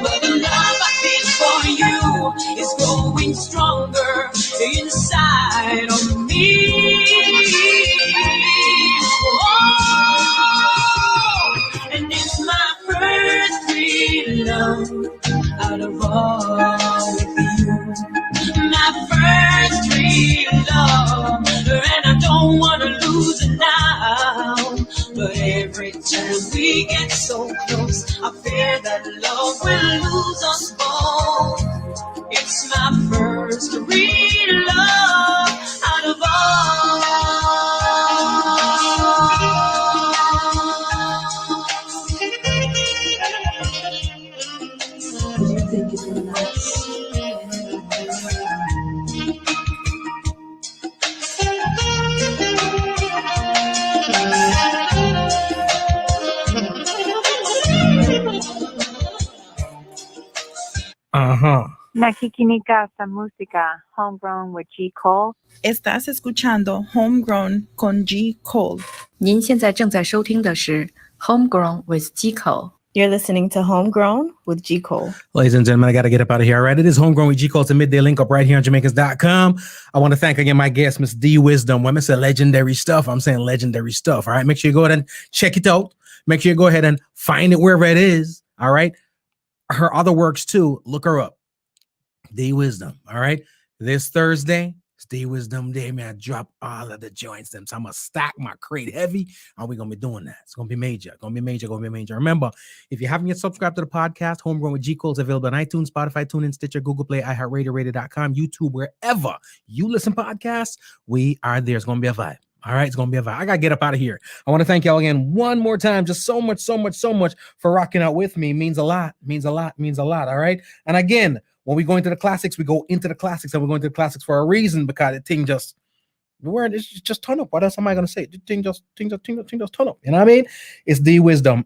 But the love I feel for you is growing stronger inside of me. Oh, and it's my first real love out of all of you. My first real love, and I don't want to lose it now. But every time we get so close, I fear that love will lose us both. It's my first real love out of all. You think it's nice? Nakikinika música Homegrown with G. Cole. Estás escuchando Homegrown con G. Cole. 您现在正在收听的是 Homegrown with G. Cole. You're listening to Homegrown with G. Cole. Ladies and gentlemen, I got to get up out of here. All right. It is Homegrown with G. Cole. It's a midday link up right here on Jamaicans.com. I want to thank again my guest, Ms D Wisdom. When I say legendary stuff, I'm saying legendary stuff. All right. Make sure you go ahead and check it out. Make sure you go ahead and find it wherever it is. All right. Her other works too. Look her up. D Wisdom. All right. This Thursday, it's D Wisdom Day. Man, I drop all of the joints. So I'm going to stack my crate heavy. And we're going to be doing that. It's going to be major. Going to be major. Going to be major. Remember, if you haven't yet subscribed to the podcast, Homegrown with G. Cole is available on iTunes, Spotify, TuneIn, Stitcher, Google Play, iHeartRadio, Radio.com, YouTube, wherever you listen podcasts, we are there. It's going to be a vibe. All right, it's gonna be a vibe. I gotta get up out of here. I want to thank y'all again one more time. Just so much for rocking out with me. Means a lot. All right. And again, when we go into the classics, we go into the classics, and we're going to the classics for a reason, because the thing just it's just turn up. What else am I gonna say? The thing just turn up. You know what I mean? It's D Wisdom.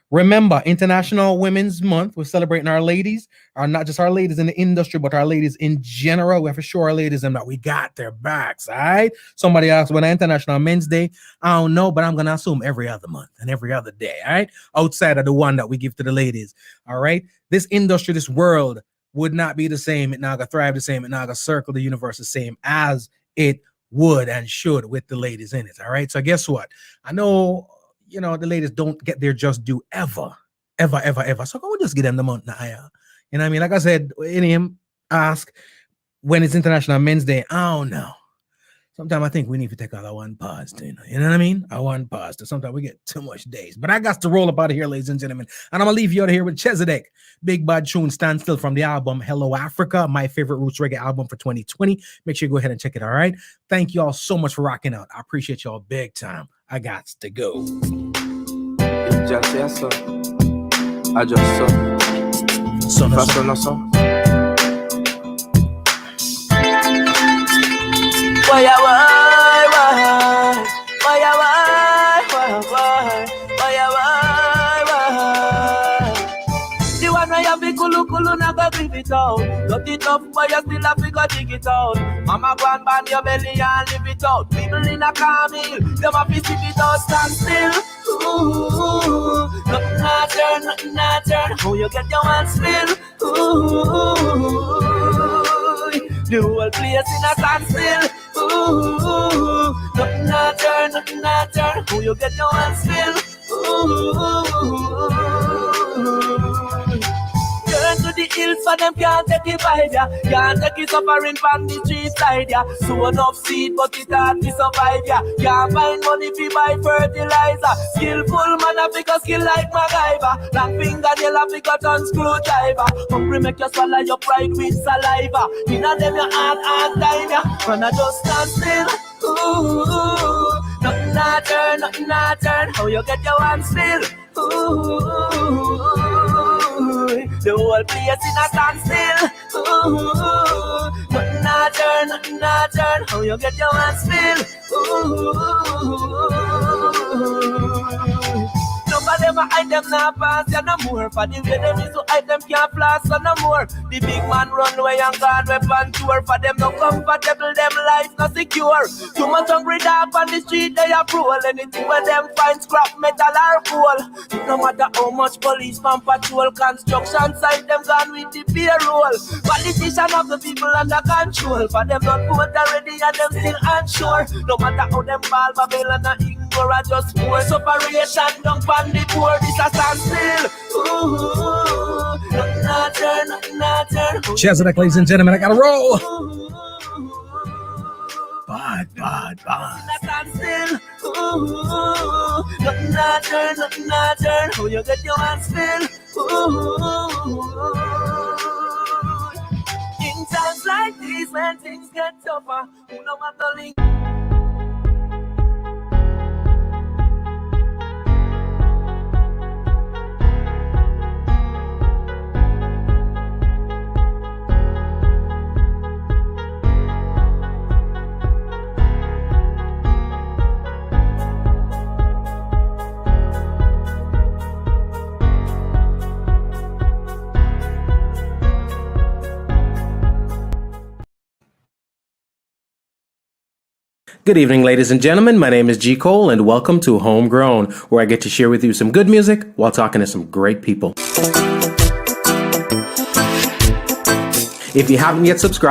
Remember, International Women's Month. We're celebrating our ladies, not just our ladies in the industry, but our ladies in general. We have to show our ladies them that we got their backs. All right. Somebody asked when International Men's Day. I don't know, but I'm gonna assume every other month and every other day. All right. Outside of the one that we give to the ladies. All right. This industry, this world would not be the same. It not gonna thrive the same. It not gonna circle the universe the same as it would and should with the ladies in it. All right. So guess what? I know, the ladies don't get their just due ever. So go just give them the month now. You know what I mean? Like I said, any him ask when it's International Men's Day. I don't know. Sometimes I think we need to take our one pause. You know what I mean? Our one pause. Sometimes we get too much days. But I got to roll up out of here, ladies and gentlemen. And I'm going to leave you out of here with Chesedek. Big Bad Tune, Stand Still, from the album Hello Africa, my favorite roots reggae album for 2020. Make sure you go ahead and check it, all right? Thank you all so much for rocking out. I appreciate y'all big time. I got to go. Just so. I just so. The one where you be kulu never give it out. Not enough, but you still have to go dig it out. Mama go and band your belly and live it out. People in a car meal, them have to sip it out, stand still. Ooh, nothing not turn. How you get your hands still? Ooh, the whole place in a standstill. Ooh, nothing not turn. How you get your hands still? Ooh, turn to the hills for them can't take it by ya. Can't take it suffering from the street side ya. So enough seed but it hard to survive ya. Can't find money to buy fertilizer. Skillful man a figure skill like MacGyver. Long fingernail a figure turn screwdriver. Hungry make you swallow your pride with saliva. Inna them your hard time ya. When I just stand still. Ooh, nothing not turn. How you get your hands still? Ooh, the whole place in a standstill. Ooh, nothing not turn. How you get your hands still? Ooh. None of them hide them not pass ya no more. For the way them is to hide them can't flash so no more. The big man run away and gone weapon tour. For them no comfortable, them life no secure. Too much hungry dog on the street they a prowl. Anything where them find scrap metal or coal. No matter how much police man patrol, construction site them gone with the payroll. Politicians have the people under control. For them not vote already and them still unsure. No matter how them ball Babylon and ignore and just more separation down on the poor. This a standstill. Ooh, not turn. Chesedek, ladies and gentlemen, I gotta roll. Bye. Standstill. Ooh, not turn. How you get your hands still? Ooh. In times like these when things get tougher, who know what the link. Good evening, ladies and gentlemen. My name is G. Cole, and welcome to Homegrown, where I get to share with you some good music while talking to some great people. If you haven't yet subscribed,